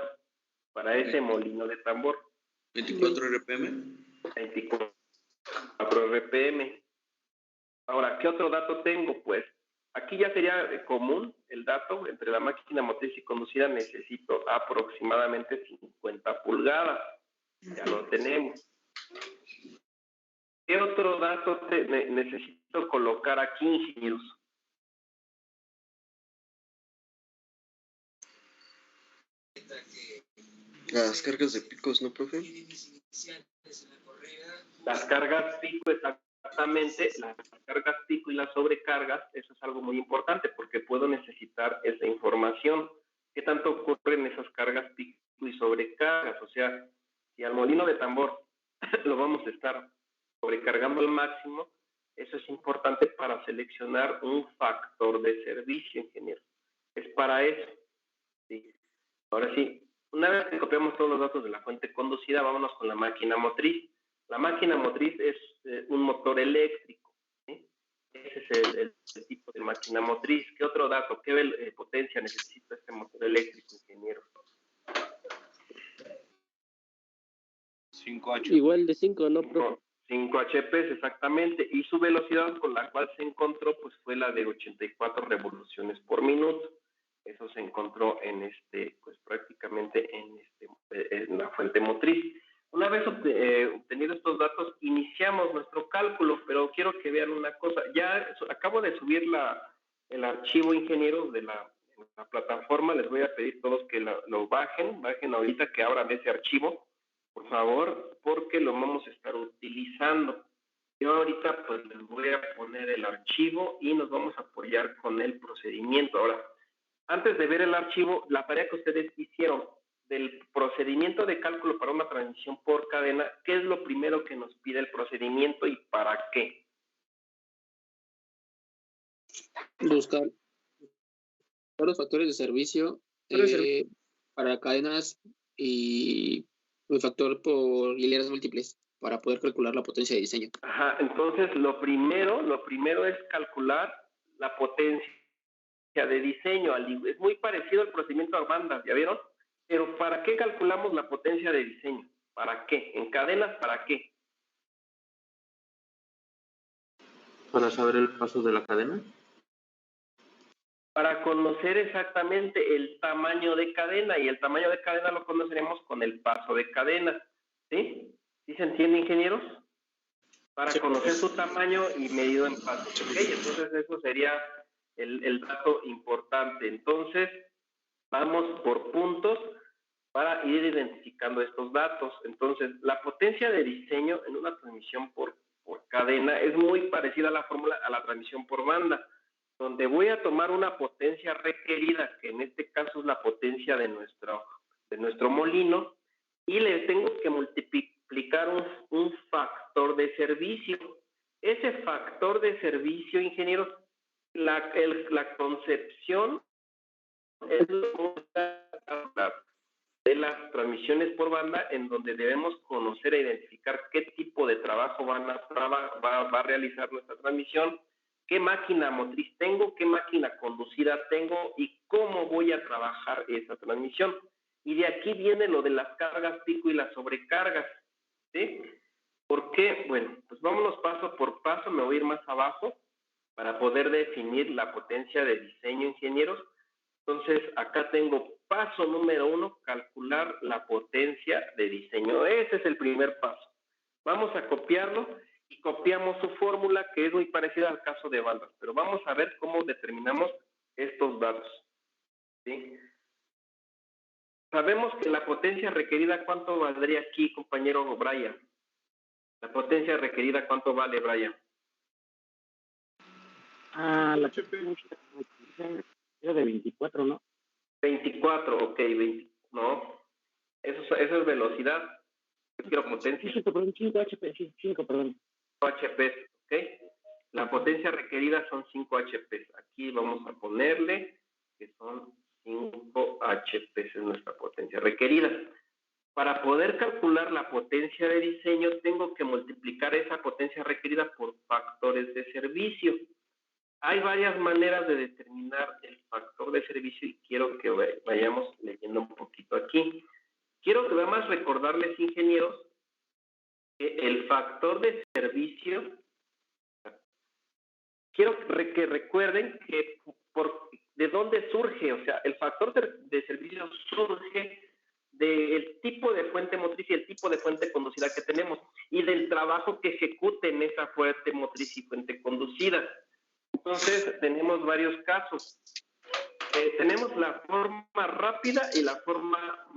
Para ese molino de tambor. 24 RPM. 24 RPM. Ahora, ¿qué otro dato tengo? Pues aquí ya sería común el dato entre la máquina motriz y conducida. Necesito aproximadamente 50 pulgadas. Ya lo tenemos. ¿Qué otro dato necesito colocar aquí, ingenieros? Las cargas de picos, ¿no, profe? Las cargas pico, exactamente, las cargas pico y las sobrecargas, eso es algo muy importante porque puedo necesitar esa información. ¿Qué tanto ocurre en esas cargas pico y sobrecargas? O sea, si al molino de tambor lo vamos a estar sobrecargando al máximo, eso es importante para seleccionar un factor de servicio, ingeniero. Es para eso. ¿Sí? Ahora sí, una vez que copiamos todos los datos de la fuente conducida, vámonos con la máquina motriz. La máquina motriz es un motor eléctrico. ¿Sí? Ese es el tipo de máquina motriz. ¿Qué otro dato? ¿Qué potencia necesita este motor eléctrico, ingeniero? 5 HP. Igual de 5, ¿no, profe? 5 HP, exactamente. Y su velocidad con la cual se encontró pues fue la de 84 revoluciones por minuto. Eso se encontró en pues prácticamente en la fuente motriz. Una vez obtenidos estos datos, iniciamos nuestro cálculo, pero quiero que vean una cosa. Ya acabo de subir el archivo, ingenieros, de la plataforma. Les voy a pedir a todos que lo bajen ahorita, que abran ese archivo, por favor, porque lo vamos a estar utilizando. Yo ahorita pues les voy a poner el archivo y nos vamos a apoyar con el procedimiento. Ahora, antes de ver el archivo, la tarea que ustedes hicieron del procedimiento de cálculo para una transmisión por cadena, ¿qué es lo primero que nos pide el procedimiento y para qué? Buscar los factores de servicio para cadenas y el factor por hileras múltiples para poder calcular la potencia de diseño. Ajá, entonces lo primero es calcular la potencia de diseño. Es muy parecido al procedimiento de bandas, ¿ya vieron? Pero ¿para qué calculamos la potencia de diseño? ¿Para qué? ¿En cadenas para qué? Para saber el paso de la cadena. Para conocer exactamente el tamaño de cadena, y el tamaño de cadena lo conoceremos con el paso de cadena. ¿Sí? ¿Sí se entiende, ingenieros? Para conocer su tamaño y medido en pasos. ¿Ok? Entonces eso sería el dato importante. Entonces, vamos por puntos para ir identificando estos datos. Entonces, la potencia de diseño en una transmisión por cadena es muy parecida a la fórmula a la transmisión por banda, donde voy a tomar una potencia requerida, que en este caso es la potencia de nuestro molino, y le tengo que multiplicar un factor de servicio. Ese factor de servicio, ingenieros, la concepción es de las transmisiones por banda, en donde debemos conocer e identificar qué tipo de trabajo va a realizar nuestra transmisión, qué máquina motriz tengo, qué máquina conducida tengo y cómo voy a trabajar esa transmisión. Y de aquí viene lo de las cargas pico y las sobrecargas, ¿sí? ¿Por qué? Bueno, pues vámonos paso por paso, me voy a ir más abajo para poder definir la potencia de diseño, ingenieros. Entonces, acá tengo paso número 1, calcular la potencia de diseño. Ese es el primer paso. Vamos a copiarlo y copiamos su fórmula, que es muy parecida al caso de bandas, pero vamos a ver cómo determinamos estos datos, ¿sí? Sabemos que la potencia requerida, ¿cuánto valdría aquí, compañero Brian? La potencia requerida, ¿cuánto vale, Brian? La potencia era de 24, ¿no? 24, ok, 20, no. Eso es velocidad. Yo quiero potencia. 5 HP, 5, perdón. 5 HP, ok. La potencia requerida son 5 HP. Aquí vamos a ponerle que son 5 HP, es nuestra potencia requerida. Para poder calcular la potencia de diseño, tengo que multiplicar esa potencia requerida por factores de servicio. Hay varias maneras de determinar el factor de servicio y quiero que vayamos leyendo un poquito aquí. Quiero que además recordarles, ingenieros, que el factor de servicio, quiero que recuerden que de dónde surge, o sea, el factor de servicio surge del tipo de fuente motriz y el tipo de fuente conducida que tenemos y del trabajo que ejecute en esa fuente motriz y fuente conducida. Entonces, tenemos varios casos. Tenemos la forma rápida y la forma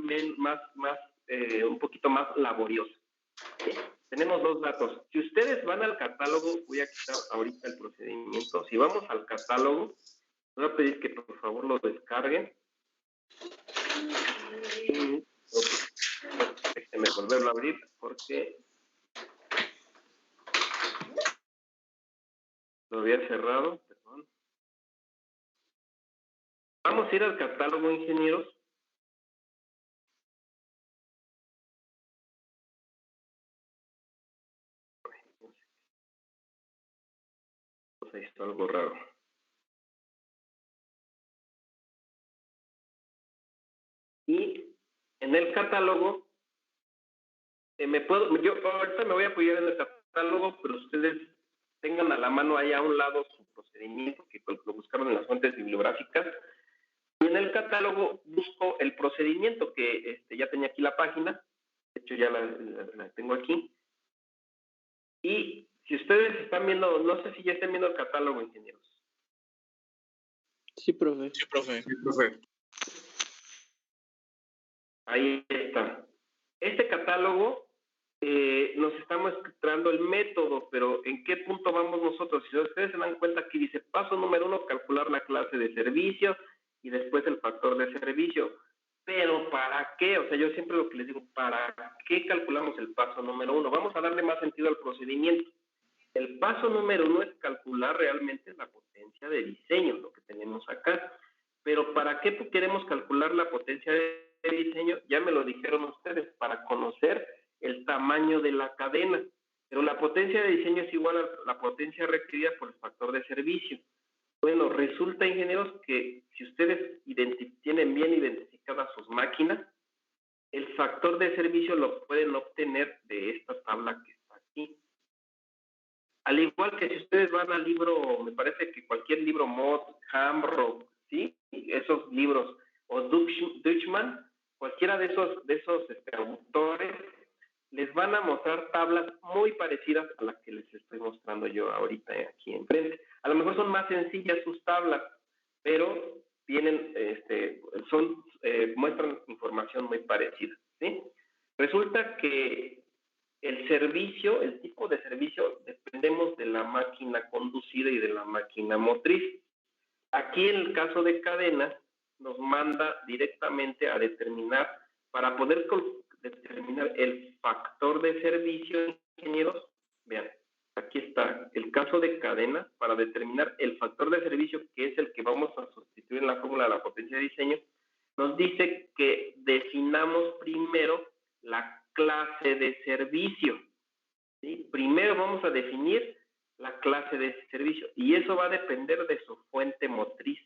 un poquito más laboriosa. Tenemos dos datos. Si ustedes van al catálogo, voy a quitar ahorita el procedimiento. Si vamos al catálogo, voy a pedir que por favor lo descarguen. Déjenme volverlo a abrir porque lo había cerrado, perdón. Vamos a ir al catálogo, ingenieros. Pues ahí está algo raro. Y en el catálogo, yo ahorita me voy a apoyar en el catálogo, pero ustedes tengan a la mano ahí a un lado su procedimiento, que lo buscaron en las fuentes bibliográficas. Y en el catálogo busco el procedimiento, que ya tenía aquí la página, de hecho ya la tengo aquí. Y si ustedes están viendo, no sé si ya están viendo el catálogo, ingenieros. Sí, profe. Sí, profe. Sí, profe. Ahí está. Este catálogo nos está mostrando el método, pero ¿en qué punto vamos nosotros? Si ustedes se dan cuenta, aquí dice paso número 1, calcular la clase de servicio y después el factor de servicio. Pero ¿para qué? O sea, yo siempre lo que les digo, ¿para qué calculamos el paso número 1? Vamos a darle más sentido al procedimiento. El paso número 1 es calcular realmente la potencia de diseño, lo que tenemos acá. Pero ¿para qué queremos calcular la potencia de diseño? Ya me lo dijeron ustedes, para conocer el tamaño de la cadena. Pero la potencia de diseño es igual a la potencia requerida por el factor de servicio. Bueno, resulta, ingenieros, que si ustedes tienen bien identificadas sus máquinas, el factor de servicio lo pueden obtener de esta tabla que está aquí. Al igual que si ustedes van al libro, me parece que cualquier libro, Mott, Hamrock, ¿sí? Esos libros, o Dutchman, cualquiera de esos autores, les van a mostrar tablas muy parecidas a las que les estoy mostrando yo ahorita aquí enfrente. A lo mejor son más sencillas sus tablas, pero tienen, muestran información muy parecida, ¿sí? Resulta que el servicio, el tipo de servicio, dependemos de la máquina conducida y de la máquina motriz. Aquí en el caso de cadenas, nos manda directamente a determinar, para poder determinar el factor de servicio, ingenieros, vean, aquí está el caso de cadena, para determinar el factor de servicio, que es el que vamos a sustituir en la fórmula de la potencia de diseño, nos dice que definamos primero la clase de servicio, ¿sí? Primero vamos a definir la clase de servicio y eso va a depender de su fuente motriz,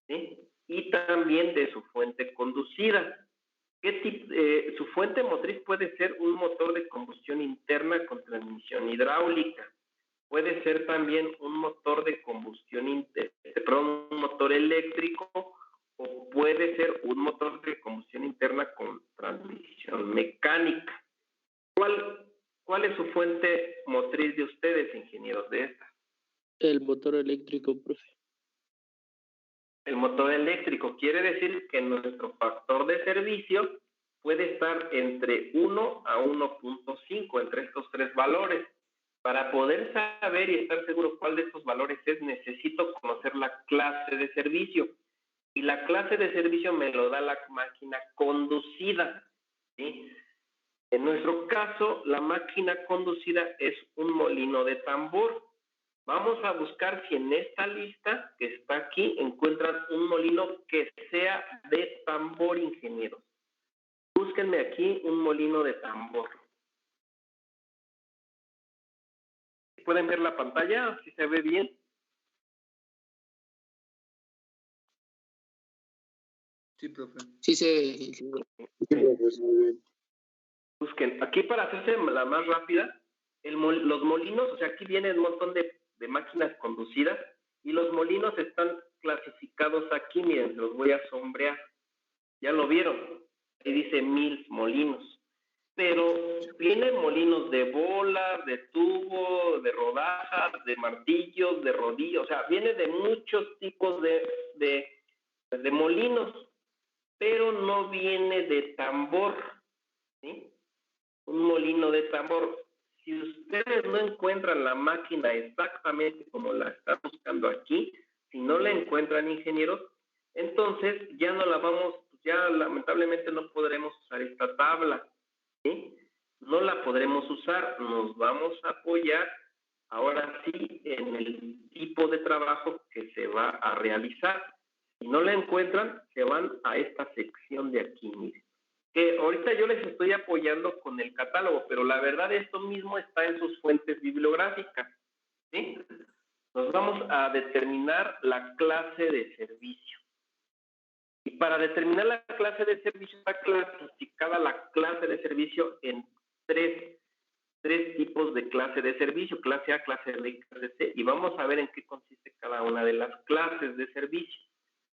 ¿sí? Y también de su fuente conducida. Su fuente motriz puede ser un motor de combustión interna con transmisión hidráulica, puede ser también un motor de combustión interna, un motor eléctrico, o puede ser un motor de combustión interna con transmisión mecánica. ¿Cuál es su fuente motriz de ustedes, ingenieros, de esta? El motor eléctrico, profe. El motor eléctrico quiere decir que nuestro factor de servicio puede estar entre 1 a 1.5, entre estos tres valores. Para poder saber y estar seguro cuál de estos valores es, necesito conocer la clase de servicio. Y la clase de servicio me lo da la máquina conducida, ¿sí? En nuestro caso, la máquina conducida es un molino de tambor. Vamos a buscar si en esta lista que está aquí encuentran un molino que sea de tambor, ingenieros. Búsquenme aquí un molino de tambor. ¿Pueden ver la pantalla? ¿Si se ve bien? Sí, profe. Sí, Busquen. Aquí para hacerse la más rápida, los molinos, o sea, aquí viene un montón de máquinas conducidas y los molinos están clasificados aquí, miren, los voy a sombrear. ¿Ya lo vieron? Ahí dice 1000 molinos. Pero vienen molinos de bola, de tubo, de rodajas, de martillos, de rodillos, o sea, viene de muchos tipos de molinos, pero no viene de tambor, ¿sí? Un molino de tambor. Si ustedes no encuentran la máquina exactamente como la están buscando aquí, si no la encuentran, ingenieros, entonces ya no la ya lamentablemente no podremos usar esta tabla, ¿sí? No la podremos usar, nos vamos a apoyar ahora sí en el tipo de trabajo que se va a realizar. Si no la encuentran, se van a esta sección de aquí, miren. Que ahorita yo les estoy apoyando con el catálogo, pero la verdad esto mismo está en sus fuentes bibliográficas, ¿sí? Nos vamos a determinar la clase de servicio. Y para determinar la clase de servicio está clasificada la clase de servicio en tres tipos de clase de servicio, clase A, clase B y clase C, y vamos a ver en qué consiste cada una de las clases de servicio.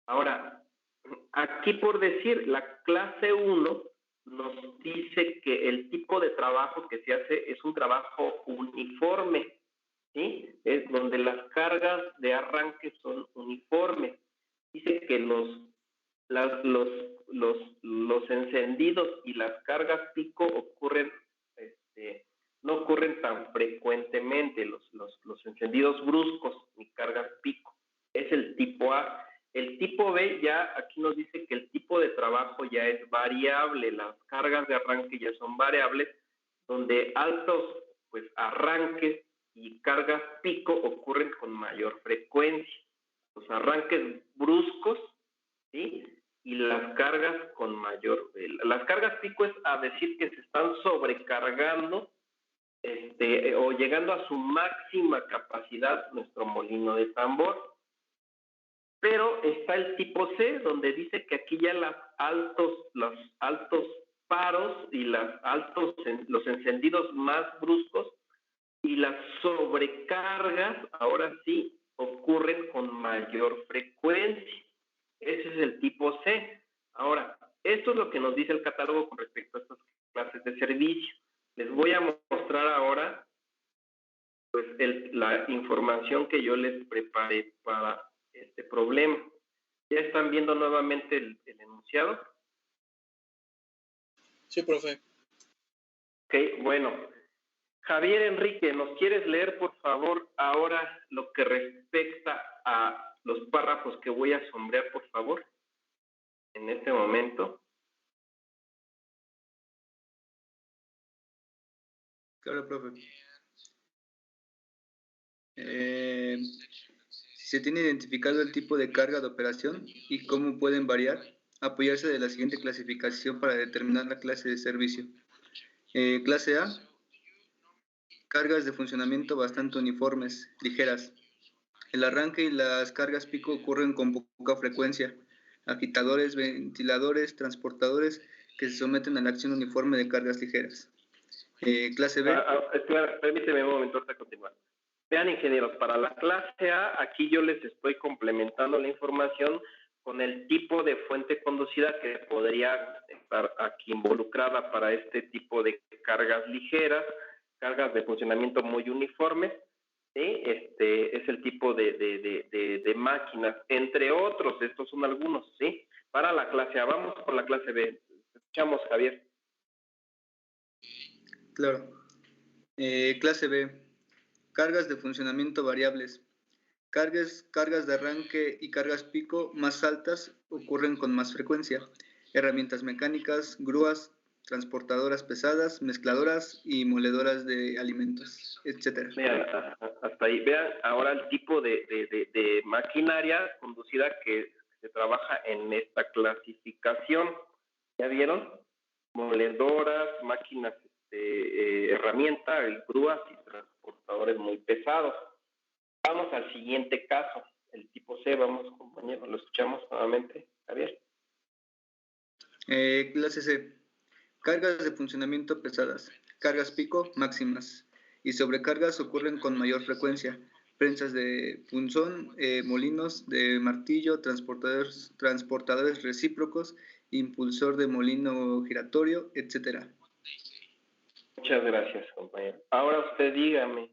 Ahora, aquí por decir, la clase 1 nos dice que el tipo de trabajo que se hace es un trabajo uniforme, ¿sí? Es donde las cargas de arranque son uniformes. Dice que los encendidos y las cargas pico ocurren, no ocurren tan frecuentemente, los encendidos bruscos ni cargas pico. Es el tipo A. El tipo B ya aquí nos dice que el tipo de trabajo ya es variable, las cargas de arranque ya son variables, donde altos pues arranques y cargas pico ocurren con mayor frecuencia. Los arranques bruscos, ¿sí? Y las cargas con las cargas pico es a decir que se están sobrecargando o llegando a su máxima capacidad nuestro molino de tambor. Pero está el tipo C, donde dice que aquí ya los altos paros y los encendidos más bruscos y las sobrecargas, ahora sí, ocurren con mayor frecuencia. Ese es el tipo C. Ahora, esto es lo que nos dice el catálogo con respecto a estas clases de servicio. Les voy a mostrar ahora pues, la información que yo les preparé para este problema. ¿Ya están viendo nuevamente el enunciado? Sí, profe. Ok, bueno. Javier Enrique, ¿nos quieres leer, por favor, ahora lo que respecta a los párrafos que voy a sombrear, por favor? En este momento. Claro, profe. Si se tiene identificado el tipo de carga de operación y cómo pueden variar, apoyarse de la siguiente clasificación para determinar la clase de servicio. Clase A, cargas de funcionamiento bastante uniformes, ligeras. El arranque y las cargas pico ocurren con poca frecuencia. Agitadores, ventiladores, transportadores que se someten a la acción uniforme de cargas ligeras. Clase B. Permíteme un momento hasta continuar. Vean, ingenieros, para la clase A, aquí yo les estoy complementando la información con el tipo de fuente conducida que podría estar aquí involucrada para este tipo de cargas ligeras, cargas de funcionamiento muy uniformes. ¿Sí? Es el tipo de máquinas, entre otros, estos son algunos, ¿sí? Para la clase A, vamos con la clase B. Escuchamos, Javier. Claro. Clase B. Cargas de funcionamiento variables. Cargas de arranque y cargas pico más altas ocurren con más frecuencia. Herramientas mecánicas, grúas, transportadoras pesadas, mezcladoras y moledoras de alimentos, etc. Vean, hasta ahí. Vean ahora el tipo de maquinaria conducida que se trabaja en esta clasificación. ¿Ya vieron? Moledoras, máquinas, herramientas, grúas y transportadores muy pesados. Vamos al siguiente caso, el tipo C. Vamos, compañeros, lo escuchamos nuevamente. Javier. Clase C. Cargas de funcionamiento pesadas, cargas pico máximas y sobrecargas ocurren con mayor frecuencia. Prensas de punzón, molinos de martillo, transportadores recíprocos, impulsor de molino giratorio, etc. Muchas gracias, compañero. Ahora ustedes díganme,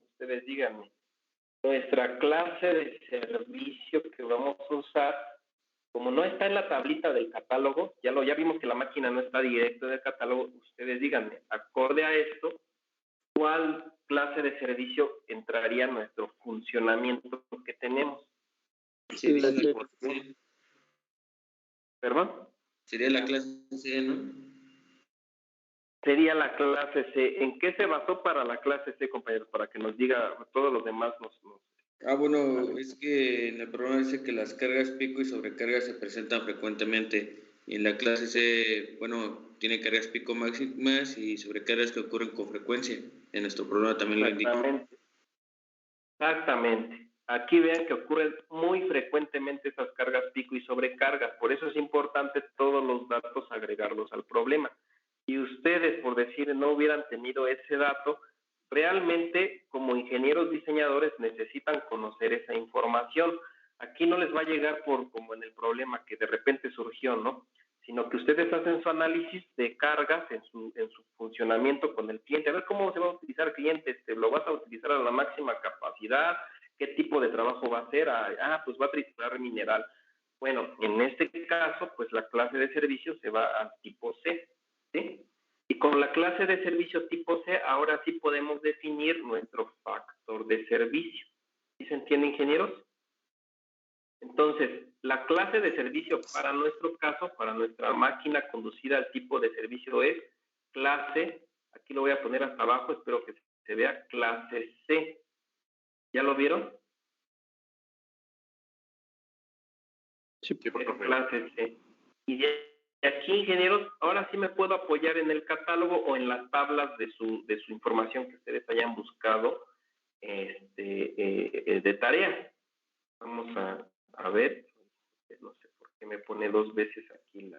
nuestra clase de servicio que vamos a usar, como no está en la tablita del catálogo, ya vimos que la máquina no está directo en el catálogo, ustedes díganme, acorde a esto, ¿cuál clase de servicio entraría en nuestro funcionamiento que tenemos? Sería la clase C. ¿Perdón? Sería la clase C, ¿no? Sería la clase C. ¿En qué se basó para la clase C, compañeros? Para que nos diga todos los demás. Bueno, es que en el programa dice que las cargas pico y sobrecargas se presentan frecuentemente. Y en la clase C, bueno, tiene cargas pico máximas y sobrecargas que ocurren con frecuencia. En nuestro programa también lo indica. Exactamente. Aquí vean que ocurren muy frecuentemente esas cargas pico y sobrecargas. Por eso es importante todos los datos agregarlos al problema. Si ustedes, por decir, no hubieran tenido ese dato, realmente como ingenieros diseñadores necesitan conocer esa información. Aquí no les va a llegar como en el problema que de repente surgió, ¿no? Sino que ustedes hacen su análisis de cargas en su funcionamiento con el cliente. A ver cómo se va a utilizar el cliente. ¿Lo vas a utilizar a la máxima capacidad? ¿Qué tipo de trabajo va a hacer? Pues va a triturar mineral. Bueno, en este caso, pues la clase de servicio se va al tipo C, ¿sí? Y con la clase de servicio tipo C, ahora sí podemos definir nuestro factor de servicio. ¿Sí se entiende, ingenieros? Entonces, la clase de servicio para nuestro caso, para nuestra máquina conducida al tipo de servicio es clase, aquí lo voy a poner hasta abajo, espero que se vea, clase C. ¿Ya lo vieron? Sí, profe. Clase C. Y de aquí, ingenieros, ahora sí me puedo apoyar en el catálogo o en las tablas de su información que ustedes hayan buscado de tarea. Vamos a ver. me pone dos veces aquí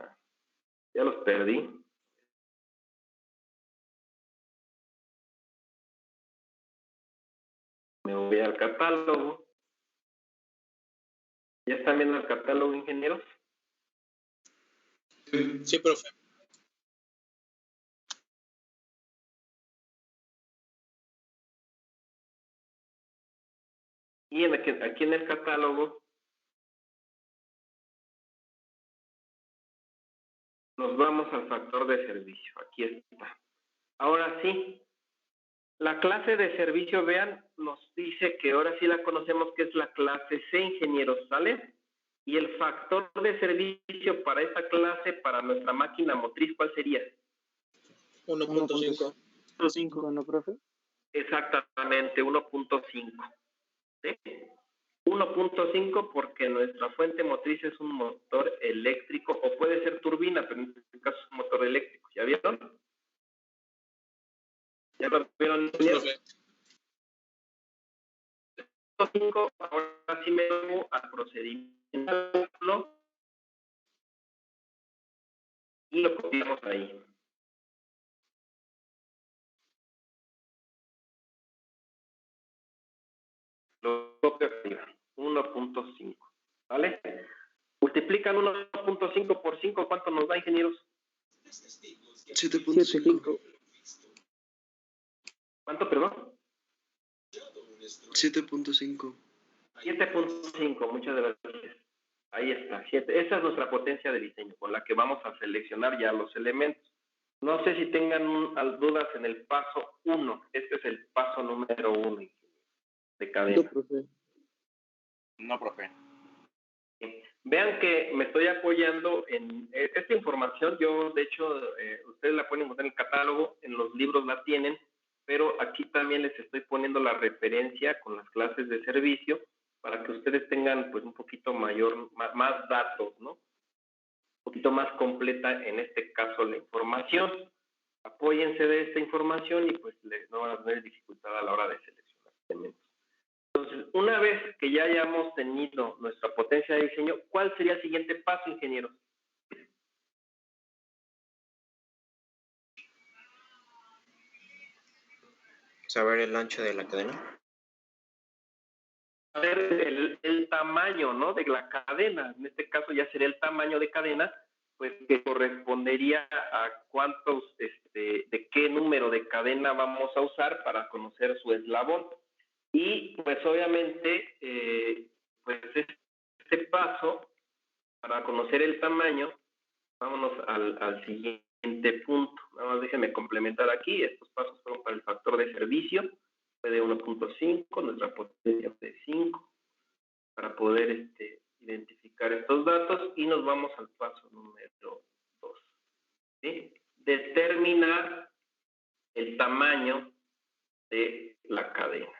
ya los perdí. Me voy al catálogo. ¿Ya están viendo el catálogo, ingenieros? Sí, profe. Y aquí en el catálogo nos vamos al factor de servicio. Aquí está. Ahora sí, la clase de servicio, vean, nos dice que ahora sí la conocemos, que es la clase C, ingenieros, ¿sale? Y el factor de servicio para esta clase, para nuestra máquina motriz, ¿cuál sería? 1.5. 1.5, ¿no, profe? Exactamente, 1.5. ¿Sí? 1.5 porque nuestra fuente motriz es un motor eléctrico, o puede ser turbina, pero en este caso es un motor eléctrico. ¿Ya vieron? ¿Ya lo vieron? Profe. 1.5, ahora sí me voy al procedimiento y lo copiamos ahí. Lo copio arriba, 1.5, ¿vale? Multiplican 1.5 por 5, ¿cuánto nos da, ingenieros? 7.5. ¿Cuánto, perdón? 7.5. 7.5, muchas gracias. Ahí está, 7. Esa es nuestra potencia de diseño, con la que vamos a seleccionar ya los elementos. No sé si tengan dudas en el paso 1. Este es el paso número 1 de cadena. No, profe. No, profe. Vean que me estoy apoyando en esta información. Yo, de hecho, ustedes la pueden encontrar en el catálogo, en los libros la tienen, pero aquí también les estoy poniendo la referencia con las clases de servicio para que ustedes tengan pues un poquito más datos, ¿no? Un poquito más completa en este caso la información. Apóyense de esta información y pues no van a tener dificultad a la hora de seleccionar elementos. Entonces, una vez que ya hayamos tenido nuestra potencia de diseño, ¿cuál sería el siguiente paso, ingenieros? Saber el ancho de la cadena. Saber el tamaño, ¿no? De la cadena. En este caso ya sería el tamaño de cadena, pues que correspondería a cuántos, de qué número de cadena vamos a usar para conocer su eslabón. Y pues obviamente, pues este paso, para conocer el tamaño, vámonos al siguiente punto. Nada más déjenme complementar aquí. Estos pasos fueron para el factor de servicio, fue de 1.5, nuestra potencia de 5, para poder identificar estos datos, y nos vamos al paso número 2. ¿Sí? Determinar el tamaño de la cadena.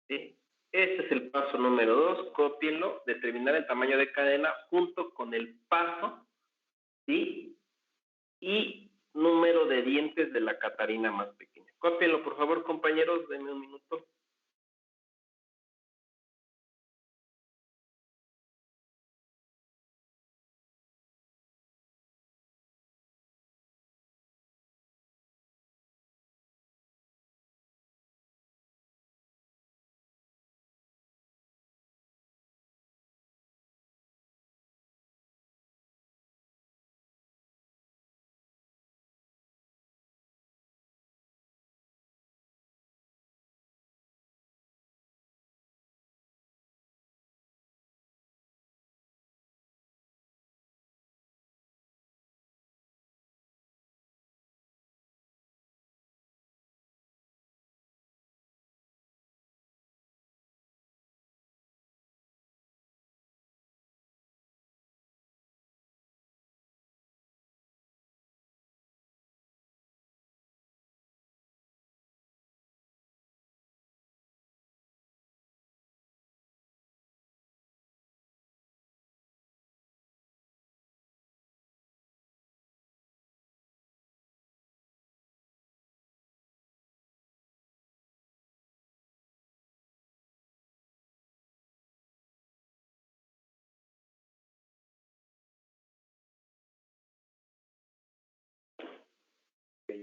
¿Sí? Este es el paso número 2, cópienlo, determinar el tamaño de cadena junto con el paso, ¿sí? Y número de dientes de la Catarina más pequeña. Cópienlo, por favor, compañeros, denme un minuto.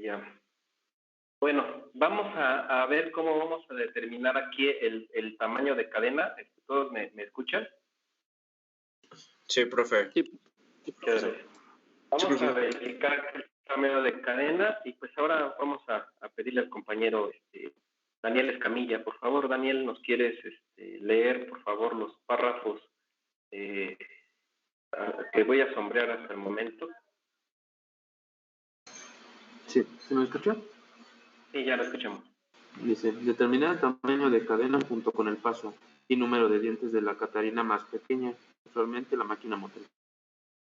Ya. Bueno, vamos a ver cómo vamos a determinar aquí el tamaño de cadena. ¿Todos me escuchan? Sí, profe. Sí, Muchas gracias. Vamos a verificar el tamaño de cadena y pues ahora vamos a pedirle al compañero Daniel Escamilla. Por favor, Daniel, ¿nos quieres leer, por favor, los párrafos que voy a sombrear hasta el momento? Sí, ¿se me escucha? Sí, ya lo escuchamos. Dice, determinar el tamaño de cadena junto con el paso y número de dientes de la catarina más pequeña, usualmente la máquina motriz.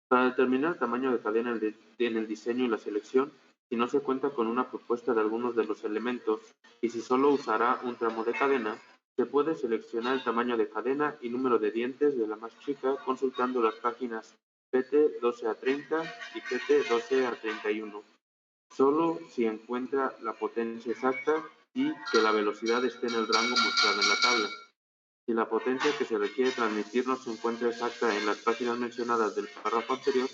Para determinar el tamaño de cadena en el diseño y la selección, si no se cuenta con una propuesta de algunos de los elementos y si solo usará un tramo de cadena, se puede seleccionar el tamaño de cadena y número de dientes de la más chica consultando las páginas PT 12 a 30 y PT 12 a 31. Solo si encuentra la potencia exacta y que la velocidad esté en el rango mostrado en la tabla. Si la potencia que se requiere transmitir no se encuentra exacta en las páginas mencionadas del párrafo anterior,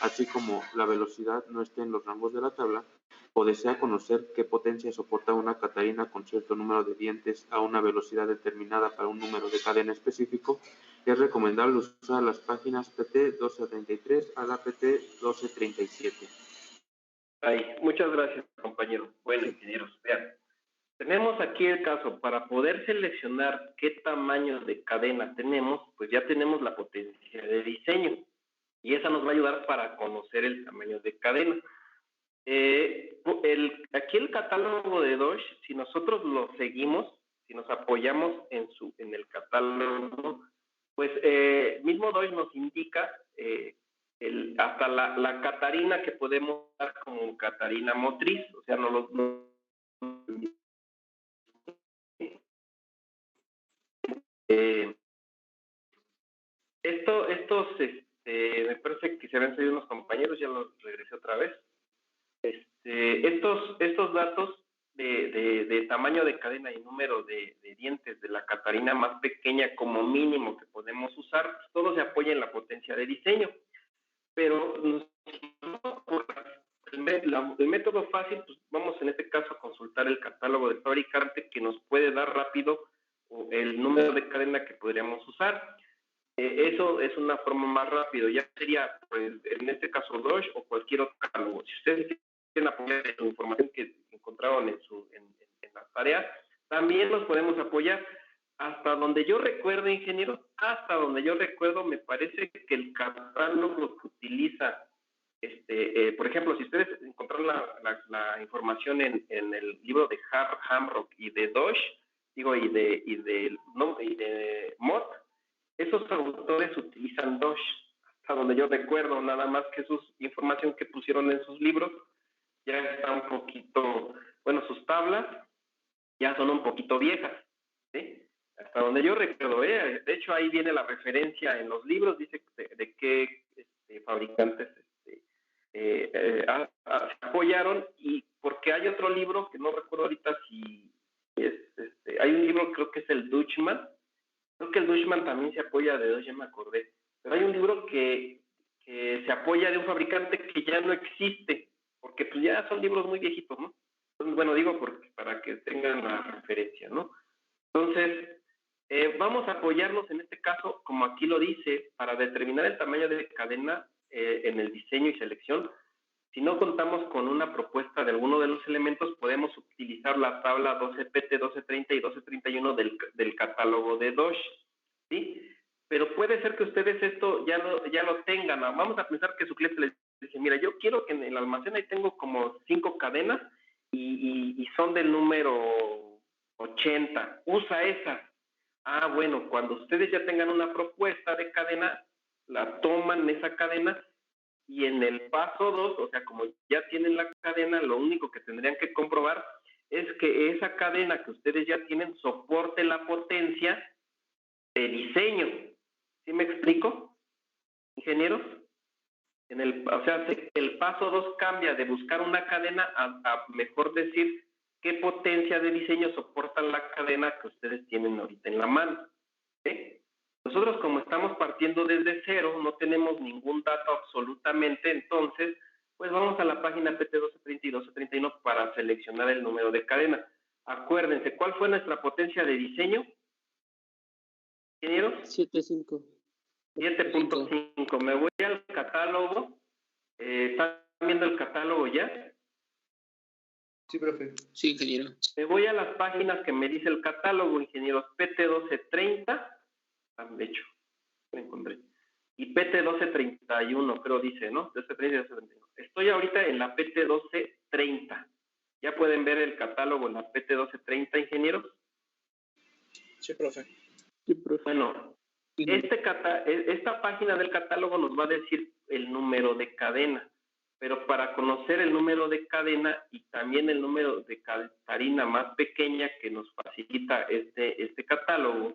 así como la velocidad no esté en los rangos de la tabla, o desea conocer qué potencia soporta una catarina con cierto número de dientes a una velocidad determinada para un número de cadena específico, es recomendable usar las páginas PT 1233 a la PT 1237. Ahí, muchas gracias, compañero. Bueno, ingenieros, vean. Tenemos aquí el caso, para poder seleccionar qué tamaño de cadena tenemos, pues ya tenemos la potencia de diseño y esa nos va a ayudar para conocer el tamaño de cadena. Aquí el catálogo de Dodge, si nosotros lo seguimos, si nos apoyamos en el catálogo, pues mismo Dodge nos indica hasta la catarina que podemos dar como catarina motriz, o sea, me parece que se habían salido unos compañeros, ya los regresé otra vez. Estos datos de tamaño de cadena y número de dientes de la catarina más pequeña como mínimo que podemos usar, pues todo se apoya en la potencia de diseño. Pero el método fácil, pues vamos en este caso a consultar el catálogo del fabricante que nos puede dar rápido el número de cadena que podríamos usar. Eso es una forma más rápida, ya sería, pues, en este caso Dodge o cualquier otro catálogo. Si ustedes quieren apoyar la información que encontraron en las tareas, también nos podemos apoyar. Hasta donde yo recuerdo, ingeniero, me parece que el catálogo que utiliza, por ejemplo, si ustedes encontraron la información en el libro de Hamrock y de Dodge, y de Mott, esos autores utilizan Dodge, hasta donde yo recuerdo, nada más que su información que pusieron en sus libros ya está un poquito, bueno, sus tablas ya son un poquito viejas, ¿sí? Hasta donde yo recuerdo, de hecho ahí viene la referencia en los libros, dice de qué fabricantes se apoyaron, y porque hay otro libro que no recuerdo ahorita si es, hay un libro, creo que es el Dutchman. Creo que el Dutchman también se apoya de Dodge, ya me acordé. Pero hay un libro que se apoya de un fabricante que ya no existe, porque pues ya son libros muy viejitos, ¿no? Entonces, bueno, digo para que tengan la referencia, ¿no? Entonces, vamos a apoyarnos en este caso, como aquí lo dice, para determinar el tamaño de cadena en el diseño y selección. Si no contamos con una propuesta de alguno de los elementos, podemos utilizar la tabla 12PT, 1230 y 1231 del catálogo de Dodge, ¿sí? Pero puede ser que ustedes esto ya lo tengan. Vamos a pensar que su cliente les dice, mira, yo quiero que en el almacén ahí tengo como 5 cadenas y son del número 80. Usa esas. Bueno, cuando ustedes ya tengan una propuesta de cadena, la toman esa cadena, y en el paso 2, o sea, como ya tienen la cadena, lo único que tendrían que comprobar es que esa cadena que ustedes ya tienen soporte la potencia de diseño. ¿Sí me explico, ingenieros? O sea, el paso 2 cambia de buscar una cadena a mejor decir qué potencia de diseño soporta la cadena que ustedes tienen ahorita en la mano, ¿sí? Nosotros, como estamos partiendo desde cero, no tenemos ningún dato absolutamente, entonces Pues vamos a la página PT1230 y 1231 para seleccionar el número de cadena. Acuérdense, ¿cuál fue nuestra potencia de diseño? ¿Ingenieros? 7.5. 7.5. Me voy al catálogo. ¿Están viendo el catálogo ya? Sí, profe. Sí, ingeniero. Me voy a las páginas que me dice el catálogo, ingenieros. PT1230. De hecho, lo encontré. Y PT1231, creo dice, ¿no? 1230 y 1231. Estoy ahorita en la PT1230. ¿Ya pueden ver el catálogo en la PT1230, ingenieros? Sí, profe. Sí, profe. Bueno, esta página del catálogo nos va a decir el número de cadena, pero para conocer el número de cadena y también el número de catarina más pequeña que nos facilita este catálogo,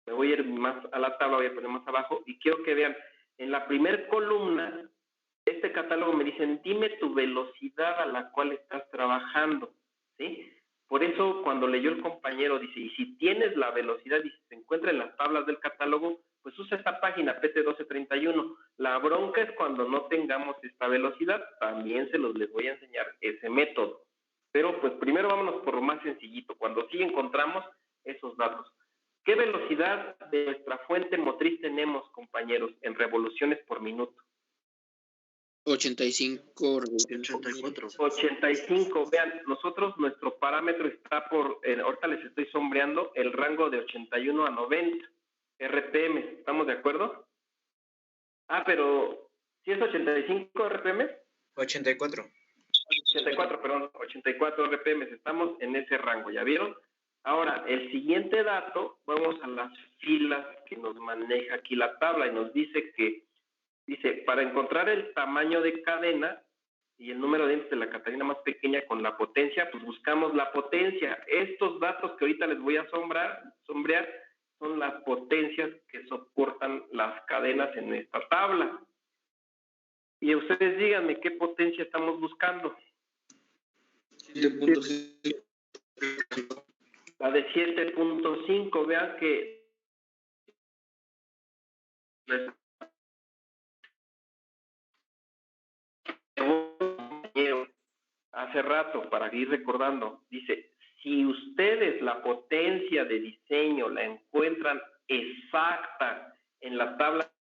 me voy a ir más a la tabla, voy a poner más abajo y quiero que vean, en la primer columna, este catálogo me dicen, dime tu velocidad a la cual estás trabajando, ¿sí? Por eso, cuando leyó el compañero, dice, y si tienes la velocidad y se encuentra en las tablas del catálogo, pues usa esta página PT1231. La bronca es cuando no tengamos esta velocidad, también les voy a enseñar ese método. Pero pues primero vámonos por lo más sencillito, cuando sí encontramos esos datos. ¿Qué velocidad de nuestra fuente motriz tenemos, compañeros, en revoluciones por minuto? 85. 84. 85, vean, nosotros, nuestro parámetro está ahorita les estoy sombreando el rango de 81 a 90 RPM, ¿estamos de acuerdo? Pero, ¿sí es 85 RPM? 84. 84 RPM, estamos en ese rango, ¿ya vieron? Ahora, el siguiente dato, vamos a las filas que nos maneja aquí la tabla y nos dice que para encontrar el tamaño de cadena y el número de dientes de la catarina más pequeña con la potencia, pues buscamos la potencia. Estos datos que ahorita les voy a sombrear son las potencias que soportan las cadenas en esta tabla. Y ustedes díganme qué potencia estamos buscando. 7.5. La de 7.5, vean que hace rato, para ir recordando, dice, si ustedes la potencia de diseño la encuentran exacta en la tabla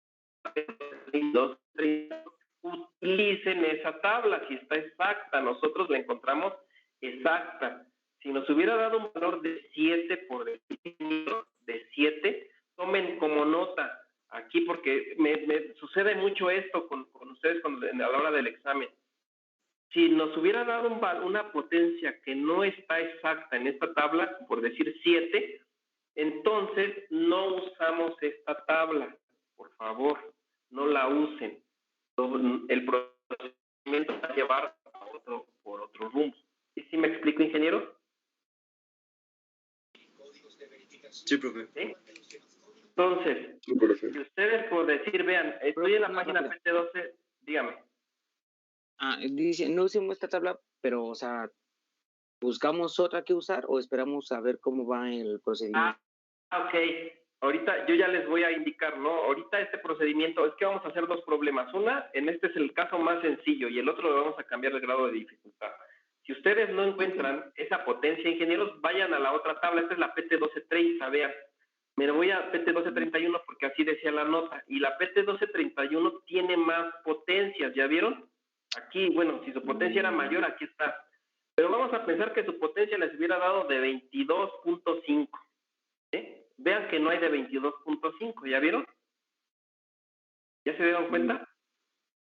230, utilicen esa tabla, si está exacta, nosotros la encontramos exacta. Si nos hubiera dado un valor de 7 por decirlo, de 7, tomen como nota aquí, porque me sucede mucho esto con ustedes a la hora del examen. Si nos hubiera dado una potencia que no está exacta en esta tabla, por decir 7, entonces no usamos esta tabla. Por favor, no la usen. El procedimiento va a llevar por otro rumbo. ¿Y si me explico, ingeniero? Sí, profe. ¿Sí? Entonces, si ustedes por decir, vean, estoy en la página PT12, dígame. Dice, no usemos esta tabla, pero, o sea, ¿buscamos otra que usar o esperamos a ver cómo va el procedimiento? Ok. Ahorita yo ya les voy a indicar, ¿no? Ahorita este procedimiento es que vamos a hacer dos problemas. Una, este es el caso más sencillo y el otro le vamos a cambiar el grado de dificultad. Si ustedes no encuentran esa potencia, ingenieros, vayan a la otra tabla. Esta es la PT1230, vean. Me voy a PT1231 porque así decía la nota. Y la PT1231 tiene más potencias, ¿ya vieron? Aquí, bueno, si su potencia era mayor, aquí está. Pero vamos a pensar que su potencia les hubiera dado de 22.5. ¿Sí? Vean que no hay de 22.5, ¿ya vieron? ¿Ya se dieron cuenta?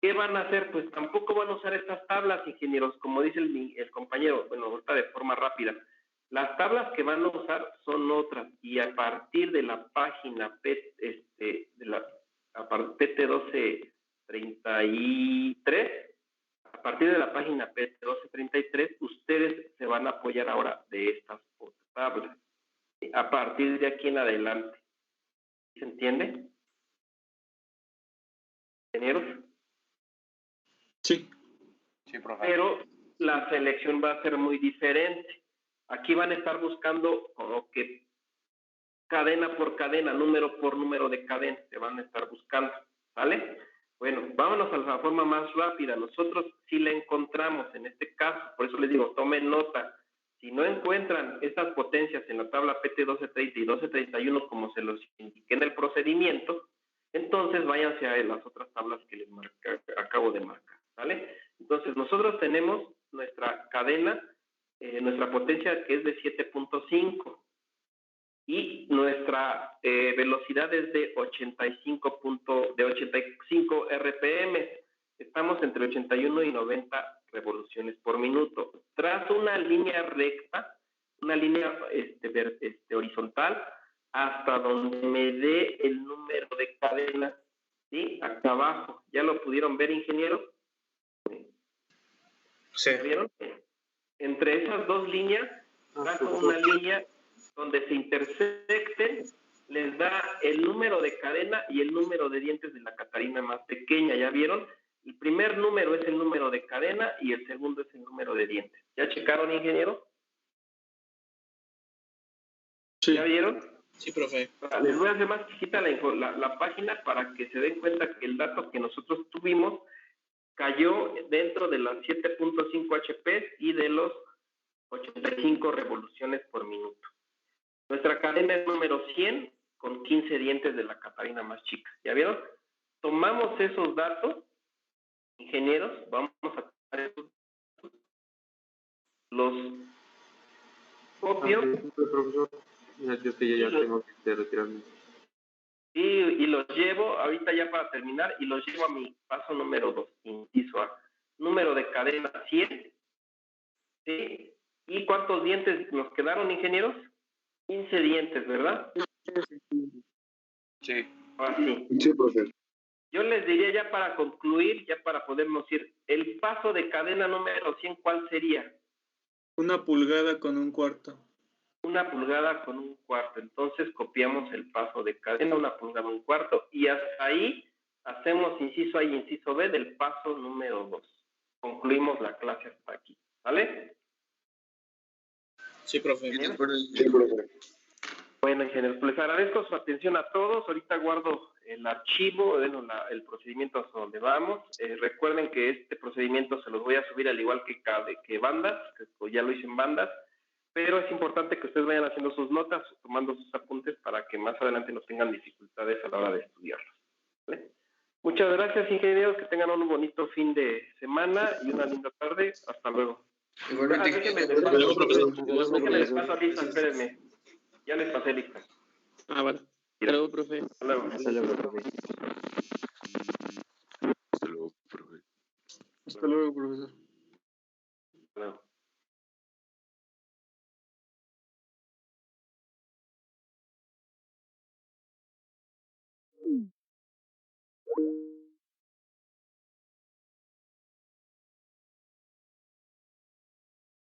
¿Qué van a hacer? Pues tampoco van a usar estas tablas, ingenieros, como dice el compañero, bueno, ahorita de forma rápida. Las tablas que van a usar son otras, y a partir de la página PT1233, a partir de la página PT1233, ustedes se van a apoyar ahora de estas otras tablas. A partir de aquí en adelante. ¿Se entiende? ¿Ingenieros? Sí. Sí, profe. Pero la selección va a ser muy diferente. Aquí van a estar buscando como que cadena por cadena, número por número de cadena, se van a estar buscando, ¿vale? Bueno, vámonos a la forma más rápida. Nosotros sí la encontramos en este caso, por eso les digo, tomen nota. Si no encuentran estas potencias en la tabla PT 1230 y 1231 como se los indiqué en el procedimiento, entonces váyanse a las otras tablas que les acabo de marcar, ¿vale? Entonces nosotros tenemos nuestra cadena, nuestra potencia que es de 7.5 y nuestra velocidad es de 85 RPM. Estamos entre 81 y 90 revoluciones por minuto. Trazo una línea recta, una línea horizontal, hasta donde me dé el número de cadenas, ¿sí? Acá abajo. ¿Ya lo pudieron ver, ingenieros? Sí. ¿Vieron? Entre esas dos líneas, trazo una línea donde se intersecten, les da el número de cadena y el número de dientes de la Catarina más pequeña. ¿Ya vieron? El primer número es el número de cadena y el segundo es el número de dientes. ¿Ya checaron, ingeniero? Sí. ¿Ya vieron? Sí, profe. Les voy a hacer más chiquita la página para que se den cuenta que el dato que nosotros tuvimos cayó dentro de las 7.5 HP y de los 85 revoluciones por minuto. Nuestra cadena es número 100 con 15 dientes de la Catarina más chica. ¿Ya vieron? Tomamos esos datos, ingenieros, vamos a tomar los copio. Profesor, yo que ya tengo que retirarme. Y los llevo, ahorita ya para terminar, y los llevo a mi paso número 2, inciso A. Número de cadena 100. ¿Sí? ¿Y cuántos dientes nos quedaron, ingenieros? 15 dientes, ¿verdad? Sí. Así. Sí, profesor. Yo les diría ya para concluir, ya para podernos ir, el paso de cadena número 100, ¿cuál sería? 1 pulgada con 1/4. 1 pulgada con 1/4. Entonces copiamos el paso de cadena, 1 pulgada 1/4, y hasta ahí hacemos inciso A y inciso B del paso número 2. Concluimos la clase hasta aquí, ¿vale? Sí, profe. ¿Bien? Sí, profesor. Bueno, ingenieros, pues les agradezco su atención a todos. Ahorita guardo el archivo, el procedimiento hasta donde vamos. Recuerden que este procedimiento se los voy a subir al igual que bandas, que ya lo hice en bandas, pero es importante que ustedes vayan haciendo sus notas, tomando sus apuntes para que más adelante no tengan dificultades a la hora de estudiarlos, ¿vale? Muchas gracias, ingenieros, que tengan un bonito fin de semana y una linda tarde. Hasta luego. Igualmente, Déjenme les paso a lista, espérenme. Ya les pasé lista. Ah, bueno. Hasta luego, profe. Hasta luego. Hasta luego, profe. Hasta luego, profesor.